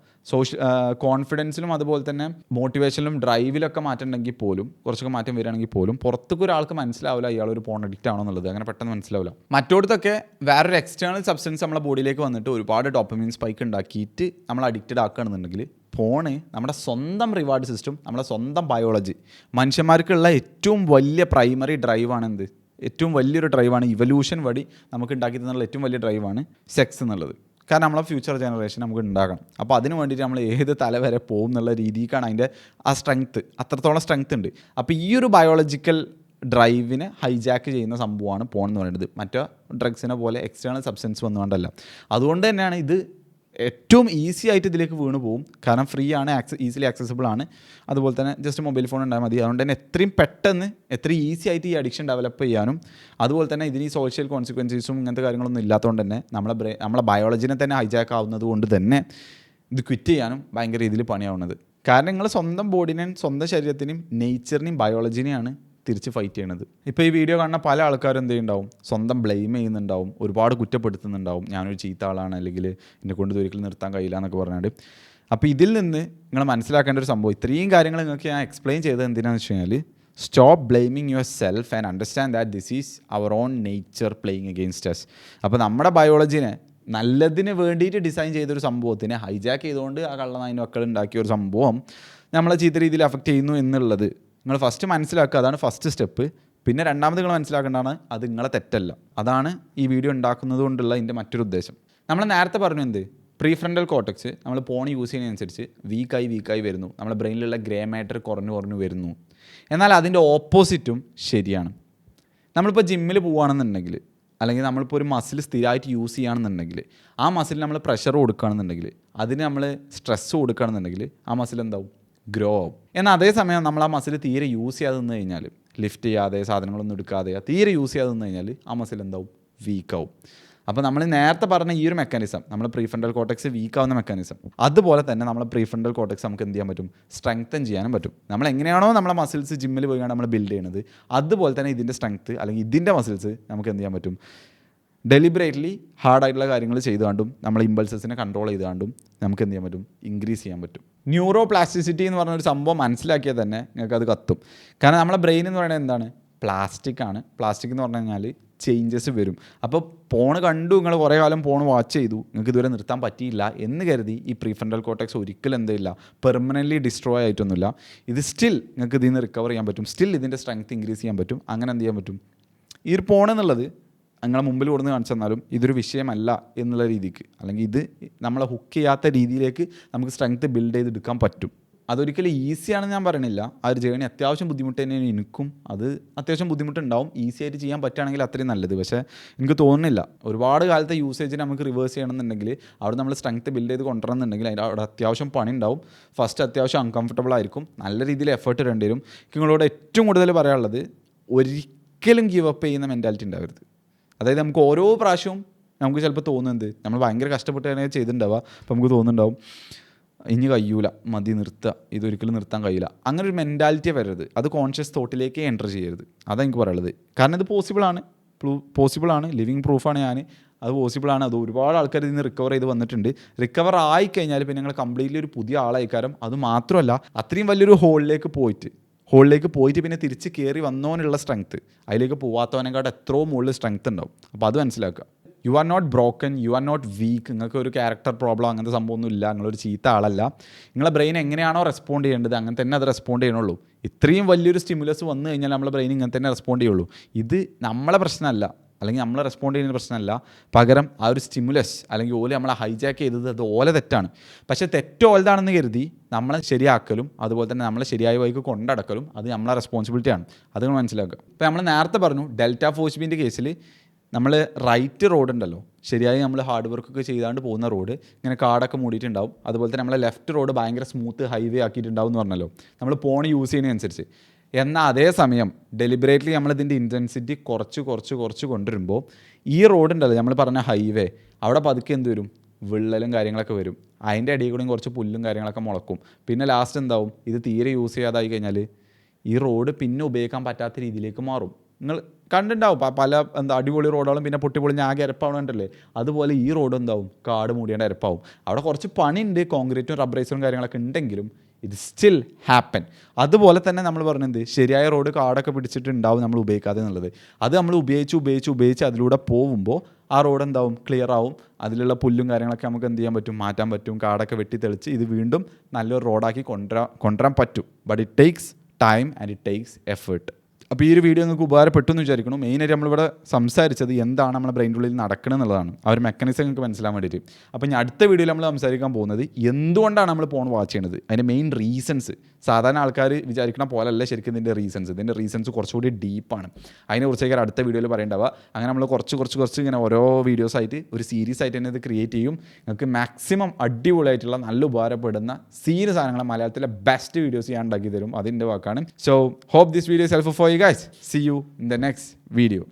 കോൺഫിഡൻസിലും അതുപോലെ തന്നെ മോട്ടിവേഷനിലും ഡ്രൈവിലൊക്കെ മാറ്റം ഉണ്ടെങ്കിൽ പോലും, കുറച്ചൊക്കെ മാറ്റം വരികയാണെങ്കിൽ പോലും പുറത്തേക്ക് ഒരാൾക്ക് മനസ്സിലാവില്ല ഇയാളൊരു പോൺ അഡിക്റ്റ് ആണോ എന്നുള്ളത്, അങ്ങനെ പെട്ടെന്ന് മനസ്സിലാവില്ല. മറ്റോടത്തൊക്കെ വേറൊരു എക്സ്റ്റേണൽ സബ്സ്റ്റൻസ് നമ്മളെ ബോഡിയിലേക്ക് വന്നിട്ട് ഒരുപാട് ഡോപ്പമിൻ സ്പൈക്ക് ഉണ്ടാക്കിയിട്ട് നമ്മൾ അഡിക്റ്റഡ് ആക്കുകയാണെന്നുണ്ടെങ്കിൽ ഫോണ് നമ്മുടെ സ്വന്തം റിവാർഡ് സിസ്റ്റം, നമ്മുടെ സ്വന്തം ബയോളജി, മനുഷ്യന്മാർക്കുള്ള ഏറ്റവും വലിയ പ്രൈമറി ഡ്രൈവാണ് എന്ത്? ഏറ്റവും വലിയൊരു ഡ്രൈവാണ്, ഇവല്യൂഷൻ വഴി നമുക്ക് ഉണ്ടാക്കി തന്നുള്ള ഏറ്റവും വലിയ ഡ്രൈവാണ് സെക്സ് എന്നുള്ളത്. കാരണം നമ്മളെ ഫ്യൂച്ചർ ജനറേഷൻ നമുക്ക് ഉണ്ടാക്കണം. അപ്പോൾ അതിന് വേണ്ടിയിട്ട് നമ്മൾ ഏത് തല വരെ പോകും എന്നുള്ള രീതിക്കാണ് അതിൻ്റെ ആ സ്ട്രെങ്ത്ത്, അത്രത്തോളം സ്ട്രെങ്ത്ത് ഉണ്ട്. അപ്പോൾ ഈ ഒരു ബയോളജിക്കൽ ഡ്രൈവിനെ ഹൈജാക്ക് ചെയ്യുന്ന സംഭവമാണ് പോൺ എന്ന് പറയുന്നത്. മറ്റേ ഡ്രഗ്സിനെ പോലെ എക്സ്റ്റേണൽ സബ്സ്റ്റൻസ് വന്നുകൊണ്ടല്ല. അതുകൊണ്ട് തന്നെയാണ് ഇത് ഏറ്റവും ഈസി ആയിട്ട് ഇതിലേക്ക് വീണ് പോകും. കാരണം ഫ്രീ ആണ്, ഈസിലി ആക്സസിബിൾ ആണ്, അതുപോലെ തന്നെ ജസ്റ്റ് മൊബൈൽ ഫോൺ ഉണ്ടായാൽ മതി. അതുകൊണ്ട് തന്നെ എത്രയും പെട്ടെന്ന് എത്രയും ഈസി ആയിട്ട് ഈ അഡിക്ഷൻ ഡെവലപ്പ് ചെയ്യാനും അതുപോലെ തന്നെ ഇതിന് ഈ സോഷ്യൽ കോൺസിക്വൻസസും ഇങ്ങനത്തെ കാര്യങ്ങളൊന്നും ഇല്ലാത്തതുകൊണ്ട് തന്നെ നമ്മളെ ബയോളജിനെ തന്നെ ഹൈജാക്ക് ആവുന്നത് കൊണ്ട് തന്നെ ഇത് ക്വിറ്റ് ചെയ്യാനും ഭയങ്കര രീതിയിൽ പണിയാവുന്നത്. കാരണം നിങ്ങൾ സ്വന്തം ബോഡിനെയും സ്വന്തം ശരീരത്തിനെയും നേച്ചറിനെയും ബയോളജിനെയാണ് തിരിച്ച് ഫൈറ്റ് ചെയ്യണത്. ഇപ്പോൾ ഈ വീഡിയോ കാണുന്ന പല ആൾക്കാരും എന്ത് ചെയ്യുന്നുണ്ടാവും, സ്വന്തം ബ്ലെയിം ചെയ്യുന്നുണ്ടാവും, ഒരുപാട് കുറ്റപ്പെടുത്തുന്നുണ്ടാവും, ഞാനൊരു ചീത്ത ആളാണ്, അല്ലെങ്കിൽ എന്നെ കൊണ്ട് ഒരിക്കലും നിർത്താൻ കഴിയില്ല എന്നൊക്കെ പറഞ്ഞാൽ. അപ്പോൾ ഇതിൽ നിന്ന് നിങ്ങൾ മനസ്സിലാക്കേണ്ട ഒരു സംഭവം, ഇത്രയും കാര്യങ്ങൾ നിങ്ങൾക്ക് ഞാൻ എക്സ്പ്ലെയിൻ ചെയ്തത് എന്തിനാണെന്ന് വെച്ച് കഴിഞ്ഞാൽ, stop blaming yourself and understand that this is our own nature playing against us. അപ്പോൾ നമ്മുടെ ബയോളജിനെ നല്ലതിന് വേണ്ടിയിട്ട് ഡിസൈൻ ചെയ്തൊരു സംഭവത്തിനെ ഹൈജാക്ക് ചെയ്തുകൊണ്ട് ആ കള്ളനായിന് മക്കൾ ഉണ്ടാക്കിയ ഒരു സംഭവം നമ്മളെ ചീത്ത രീതിയിൽ അഫക്റ്റ് ചെയ്യുന്നു എന്നുള്ളത് നിങ്ങൾ ഫസ്റ്റ് മനസ്സിലാക്കുക. അതാണ് ഫസ്റ്റ് സ്റ്റെപ്പ്. പിന്നെ രണ്ടാമത് നിങ്ങൾ മനസ്സിലാക്കേണ്ടതാണ് അത് നിങ്ങളെ തെറ്റല്ല. അതാണ് ഈ വീഡിയോ ഉണ്ടാക്കുന്നത് കൊണ്ടുള്ള ഇതിൻ്റെ മറ്റൊരു ഉദ്ദേശം. നമ്മൾ നേരത്തെ പറഞ്ഞു എന്ത്, പ്രീ ഫ്രണ്ടൽ കോർട്ടക്സ് നമ്മൾ ഫോൺ യൂസ് ചെയ്യുന്നതനുസരിച്ച് വീക്കായി വരുന്നു, നമ്മുടെ ബ്രെയിനിലുള്ള ഗ്രേ മാറ്റർ കുറഞ്ഞു വരുന്നു. എന്നാൽ അതിൻ്റെ ഓപ്പോസിറ്റും ശരിയാണ്. നമ്മളിപ്പോൾ ജിമ്മിൽ പോവുകയാണെന്നുണ്ടെങ്കിൽ, അല്ലെങ്കിൽ നമ്മളിപ്പോൾ ഒരു മസിൽ സ്ഥിരമായിട്ട് യൂസ് ചെയ്യുകയാണെന്നുണ്ടെങ്കിൽ, ആ മസിൽ നമ്മൾ പ്രഷർ കൊടുക്കുകയാണെന്നുണ്ടെങ്കിൽ, അതിന് നമ്മൾ സ്ട്രെസ്സ് കൊടുക്കുകയാണെന്നുണ്ടെങ്കിൽ ആ മസിൽ എന്താവും, ഗ്രോ ആവും. എന്നാൽ അതേസമയം നമ്മൾ ആ മസിൽ തീരെ യൂസ് ചെയ്യാതെ നിന്ന് കഴിഞ്ഞാൽ, ലിഫ്റ്റ് ചെയ്യാതെ സാധനങ്ങളൊന്നും എടുക്കാതെ തീരെ യൂസ് ചെയ്യാതെ നിന്ന് കഴിഞ്ഞാൽ ആ മസിൽ എന്താവും, വീക്കാവും. അപ്പോൾ നമ്മൾ നേരത്തെ പറഞ്ഞ ഈ ഒരു മെക്കാനിസം, നമ്മൾ പ്രീഫ്രണ്ടൽ കോർട്ടക്സ് വീക്കാവുന്ന മെക്കാനിസം, അതുപോലെ തന്നെ നമ്മൾ പ്രീഫ്രണ്ടൽ കോർട്ടക്സ് നമുക്ക് എന്ത് ചെയ്യാൻ പറ്റും, സ്ട്രെങ്തൻ ചെയ്യാനും പറ്റും. നമ്മൾ എങ്ങനെയാണോ നമ്മളെ മസിൽസ് ജിമ്മിൽ പോയാണ് നമ്മൾ ബിൽഡ് ചെയ്യുന്നത്, അതുപോലെ തന്നെ ഇതിൻ്റെ സ്ട്രെങ്ത്ത് അല്ലെങ്കിൽ ഇതിൻ്റെ മസിൽസ് നമുക്ക് എന്ത് ചെയ്യാൻ പറ്റും, ഡെലിബറേറ്റ്ലി ഹാർഡായിട്ടുള്ള കാര്യങ്ങൾ ചെയ്തുകൊണ്ടും നമ്മൾ ഇമ്പൾസസിനെ കൺട്രോൾ ചെയ്തുകൊണ്ടും നമുക്ക് എന്ത് ചെയ്യാൻ പറ്റും, ഇൻക്രീസ് ചെയ്യാൻ പറ്റും. ന്യൂറോ പ്ലാസ്റ്റിസിറ്റി എന്ന് പറഞ്ഞൊരു സംഭവം മനസ്സിലാക്കിയാൽ തന്നെ നിങ്ങൾക്ക് അത് കത്തും. കാരണം നമ്മളെ ബ്രെയിൻ എന്ന് പറയുന്നത് എന്താണ്, പ്ലാസ്റ്റിക് ആണ്. പ്ലാസ്റ്റിക് എന്ന് പറഞ്ഞു കഴിഞ്ഞാൽ ചേഞ്ചസ് വരും. അപ്പോൾ ഫോണ് കണ്ടു, നിങ്ങൾ കുറേ കാലം ഫോൺ വാച്ച് ചെയ്തു, നിങ്ങൾക്ക് ഇതുവരെ നിർത്താൻ പറ്റിയില്ല എന്ന് കരുതി ഈ പ്രീഫ്രണ്ടൽ കോർട്ടക്സ് ഒരിക്കലും എന്തില്ല, പെർമനൻ്റ്ലി ഡിസ്ട്രോയ് ആയിട്ടൊന്നുമില്ല. ഇത് സ്റ്റിൽ നിങ്ങൾക്ക് ഇതിൽ നിന്ന് റിക്കവർ ചെയ്യാൻ പറ്റും, സ്റ്റിൽ ഇതിൻ്റെ സ്ട്രെങ്ത് ഇൻക്രീസ് ചെയ്യാൻ പറ്റും. അങ്ങനെ എന്ത് ചെയ്യാൻ പറ്റും, ഈ ഒരു ഫോൺ എന്നുള്ളത് നിങ്ങളെ മുമ്പിൽ കൊടുന്ന് കാണിച്ചു തന്നാലും ഇതൊരു വിഷയമല്ല എന്നുള്ള രീതിക്ക്, അല്ലെങ്കിൽ ഇത് നമ്മളെ ഹുക്ക് ചെയ്യാത്ത രീതിയിലേക്ക് നമുക്ക് സ്ട്രെങ്ത് ബിൽഡ് ചെയ്തെടുക്കാൻ പറ്റും. അതൊരിക്കലും ഈസിയാണെന്ന് ഞാൻ പറയണില്ല. ആ ഒരു ജേണി അത്യാവശ്യം ബുദ്ധിമുട്ട് തന്നെയാണ് എനിക്കും. അത് അത്യാവശ്യം ബുദ്ധിമുട്ടുണ്ടാവും. ഈസി ആയിട്ട് ചെയ്യാൻ പറ്റുകയാണെങ്കിൽ അത്രയും നല്ലത്. പക്ഷേ എനിക്ക് തോന്നുന്നില്ല, ഒരുപാട് കാലത്തെ യൂസേജിന് നമുക്ക് റിവേഴ്സ് ചെയ്യണമെന്നുണ്ടെങ്കിൽ, അവിടെ നമ്മൾ സ്ട്രെങ്ത് ബിൽഡ് ചെയ്ത് കൊണ്ടുവരണമെന്നുണ്ടെങ്കിൽ അതിൻ്റെ അവിടെ അത്യാവശ്യം പണി ഉണ്ടാവും. ഫസ്റ്റ് അത്യാവശ്യം അൺകംഫർട്ടബിൾ ആയിരിക്കും, നല്ല രീതിയിൽ എഫേർട്ട് ഇടേണ്ടി വരും. നിങ്ങളോട് ഏറ്റവും കൂടുതൽ പറയാനുള്ളത്, ഒരിക്കലും ഗിവ് അപ്പ് ചെയ്യുന്ന മെൻറ്റാലിറ്റി ഉണ്ടാവരുത്. അതായത് നമുക്ക് ഓരോ പ്രാവശ്യവും നമുക്ക് ചിലപ്പോൾ തോന്നുന്നത്, നമ്മൾ ഭയങ്കര കഷ്ടപ്പെട്ട് തന്നെ ചെയ്തിട്ടുണ്ടാവുക, അപ്പോൾ നമുക്ക് തോന്നുന്നുണ്ടാവും ഇനി കഴിയൂല, മതി, നിർത്തുക, ഇതൊരിക്കലും നിർത്താൻ കഴിയില്ല. അങ്ങനെ ഒരു മെൻറ്റാലിറ്റി വരരുത്. അത് കോൺഷ്യസ് തോട്ടിലേക്ക് എൻ്റർ ചെയ്യരുത്. അതാണ് എനിക്ക് പറയുള്ളത്. കാരണം ഇത് പോസിബിളാണ്, ലിവിങ് പ്രൂഫാണ് ഞാൻ. അത് പോസിബിളാണ്. അത് ഒരുപാട് ആൾക്കാർ ഇതിൽ നിന്ന് റിക്കവർ ചെയ്ത് വന്നിട്ടുണ്ട്. റിക്കവർ ആയിക്കഴിഞ്ഞാൽ പിന്നെ നിങ്ങൾ കംപ്ലീറ്റ്ലി ഒരു പുതിയ ആളായിക്കാരം. അത് മാത്രമല്ല, അത്രയും വലിയൊരു ഹോളിലേക്ക് പോയിട്ട് പിന്നെ തിരിച്ച് കയറി വന്നവനുള്ള സ്ട്രെങ്ത്ത്, അതിലേക്ക് പോവാത്തവനെക്കാട്ട് എത്രയോ മുകളിൽ സ്ട്രെങ്ത്ത് ഉണ്ടാവും. അപ്പോൾ അത് മനസ്സിലാക്കുക. You are not broken, you are not weak. നിങ്ങൾക്ക് ഒരു ക്യാരക്ടർ പ്രോബ്ലം അങ്ങനത്തെ സംഭവമൊന്നും ഇല്ല. നിങ്ങളൊരു ചീത്ത ആളല്ല. നിങ്ങളെ ബ്രെയിൻ എങ്ങനെയാണോ റെസ്പോണ്ട് ചെയ്യേണ്ടത് അങ്ങനെ തന്നെ അത് റെസ്പോണ്ട് ചെയ്യണുള്ളൂ. ഇത്രയും വലിയൊരു സ്റ്റിമുലസ് വന്നു കഴിഞ്ഞാൽ നമ്മളെ ബ്രെയിൻ ഇങ്ങനെ തന്നെ റെസ്പോണ്ട് ചെയ്യുള്ളൂ. ഇത് നമ്മളെ പ്രശ്നമല്ല, അല്ലെങ്കിൽ നമ്മൾ റെസ്പോണ്ട് ചെയ്യുന്ന പ്രശ്നമല്ല. പകരം ആ ഒരു സ്റ്റിമുലസ് അല്ലെങ്കിൽ ഓല് നമ്മളെ ഹൈജാക്ക് ചെയ്തത് അത് ഓല തെറ്റാണ്. പക്ഷേ തെറ്റ് ഓലതാണെന്ന് കരുതി നമ്മളെ ശരിയാക്കലും അതുപോലെ തന്നെ നമ്മളെ ശരിയായ വഴിക്ക് കൊണ്ടടക്കലും അത് നമ്മളെ റെസ്പോൺസിബിലിറ്റിയാണ്. അത് നിങ്ങൾ മനസ്സിലാക്കുക. ഇപ്പോൾ നമ്മൾ നേരത്തെ പറഞ്ഞു, ഡെൽറ്റ ഫോഴ്സ്ബീൻ്റെ കേസിൽ നമ്മൾ റൈറ്റ് റോഡ് ഉണ്ടല്ലോ, ശരിയായി നമ്മൾ ഹാർഡ് വർക്കൊക്കെ ചെയ്താണ്ട് പോകുന്ന റോഡ് ഇങ്ങനെ കാടൊക്കെ മൂടിയിട്ടുണ്ടാവും. അതുപോലെ തന്നെ നമ്മളെ ലെഫ്റ്റ് റോഡ് ഭയങ്കര സ്മൂത്ത് ഹൈവേ ആക്കിയിട്ടുണ്ടാവും എന്ന് പറഞ്ഞല്ലോ, നമ്മൾ ഫോൺ യൂസ് ചെയ്യുന്നതനുസരിച്ച്. എന്നാൽ അതേ സമയം ഡെലിബറേറ്റ്ലി നമ്മളിതിൻ്റെ ഇൻറ്റൻസിറ്റി കുറച്ച് കൊണ്ടുവരുമ്പോൾ ഈ റോഡ് ഉണ്ടല്ലോ, നമ്മൾ പറഞ്ഞ ഹൈവേ, അവിടെ പതുക്കെ എന്ത് വരും, വിള്ളലും കാര്യങ്ങളൊക്കെ വരും. അതിൻ്റെ ഇടയിൽ കൂടെയും കുറച്ച് പുല്ലും കാര്യങ്ങളൊക്കെ മുളക്കും. പിന്നെ ലാസ്റ്റ് എന്താവും, ഇത് തീരെ യൂസ് ചെയ്യാതായി കഴിഞ്ഞാൽ ഈ റോഡ് പിന്നെ ഉപയോഗിക്കാൻ പറ്റാത്ത രീതിയിലേക്ക് മാറും. നിങ്ങൾ കണ്ടിട്ടുണ്ടാവും പല അടിപൊളി റോഡുകളും പിന്നെ പൊട്ടിപ്പൊളിഞ്ഞ് ആകെ എരപ്പാവണുണ്ടല്ലേ. അതുപോലെ ഈ റോഡ് എന്താവും, കാട് മൂടിയേണ്ട എരപ്പാവും. അവിടെ കുറച്ച് പണിയുണ്ട്, കോൺക്രീറ്റും റബ്ബറൈസറും കാര്യങ്ങളൊക്കെ ഉണ്ടെങ്കിലും ഇത് സ്റ്റിൽ ഹാപ്പൻ. അതുപോലെ തന്നെ നമ്മൾ പറഞ്ഞത് ശരിയായ റോഡ് കാടൊക്കെ പിടിച്ചിട്ടുണ്ടാവും നമ്മൾ ഉപയോഗിക്കാതെ എന്നുള്ളത്. അത് നമ്മൾ ഉപയോഗിച്ച് അതിലൂടെ പോകുമ്പോൾ ആ റോഡ് എന്താവും, ക്ലിയർ ആവും. അതിലുള്ള പുല്ലും കാര്യങ്ങളൊക്കെ നമുക്ക് എന്ത് ചെയ്യാൻ പറ്റും, മാറ്റാൻ പറ്റും. കാടൊക്കെ വെട്ടി തെളിച്ച് ഇത് വീണ്ടും നല്ലൊരു റോഡാക്കി കൊണ്ടുവരാൻ പറ്റും. But it takes time and it takes effort. അപ്പോൾ ഈ ഒരു വീഡിയോ നിങ്ങൾക്ക് ഉപകാരപ്പെട്ടു എന്ന് വിചാരിക്കണം. മെയിനായിട്ട് നമ്മളിവിടെ സംസാരിച്ചത് എന്താണ് നമ്മുടെ ബ്രെയിൻ്റെ ഉള്ളിൽ നടക്കണം എന്നുള്ളതാണ്, ആ ഒരു മെക്കാനിസം നിങ്ങൾക്ക് മനസ്സിലാൻ വേണ്ടിയിട്ട്. അപ്പോൾ ഞാൻ അടുത്ത വീഡിയോയിൽ നമ്മൾ സംസാരിക്കാൻ പോകുന്നത് എന്തുകൊണ്ടാണ് നമ്മൾ ഫോൺ വാച്ച് ചെയ്യുന്നത്, അതിൻ്റെ മെയിൻ റീസൺസ്. സാധാരണ ആൾക്കാർ വിചാരിക്കണ പോലല്ല ശരിക്കും ഇതിൻ്റെ റീസൺസ് കുറച്ചുകൂടി ഡീപ്പാണ്. അതിനെക്കുറിച്ചൊക്കെ അടുത്ത വീഡിയോയിൽ പറയേണ്ടവ. അങ്ങനെ നമ്മൾ കുറച്ച് ഇങ്ങനെ ഓരോ വീഡിയോസായിട്ട് ഒരു സീരീസ് ആയിട്ട് തന്നെ ഇത് ക്രിയേറ്റ് ചെയ്യും. നിങ്ങൾക്ക് മാക്സിമം അടിപൊളിയായിട്ടുള്ള നല്ല ഉപകാരപ്പെടുന്ന സീരിയസ് സാധനങ്ങൾ മലയാളത്തിലെ ബെസ്റ്റ് വീഡിയോസ് ഞാൻ ഉണ്ടാക്കി തരും. അതിൻ്റെ വാക്കാണ്. So hope this video is helpful for you guys. See you in the next video.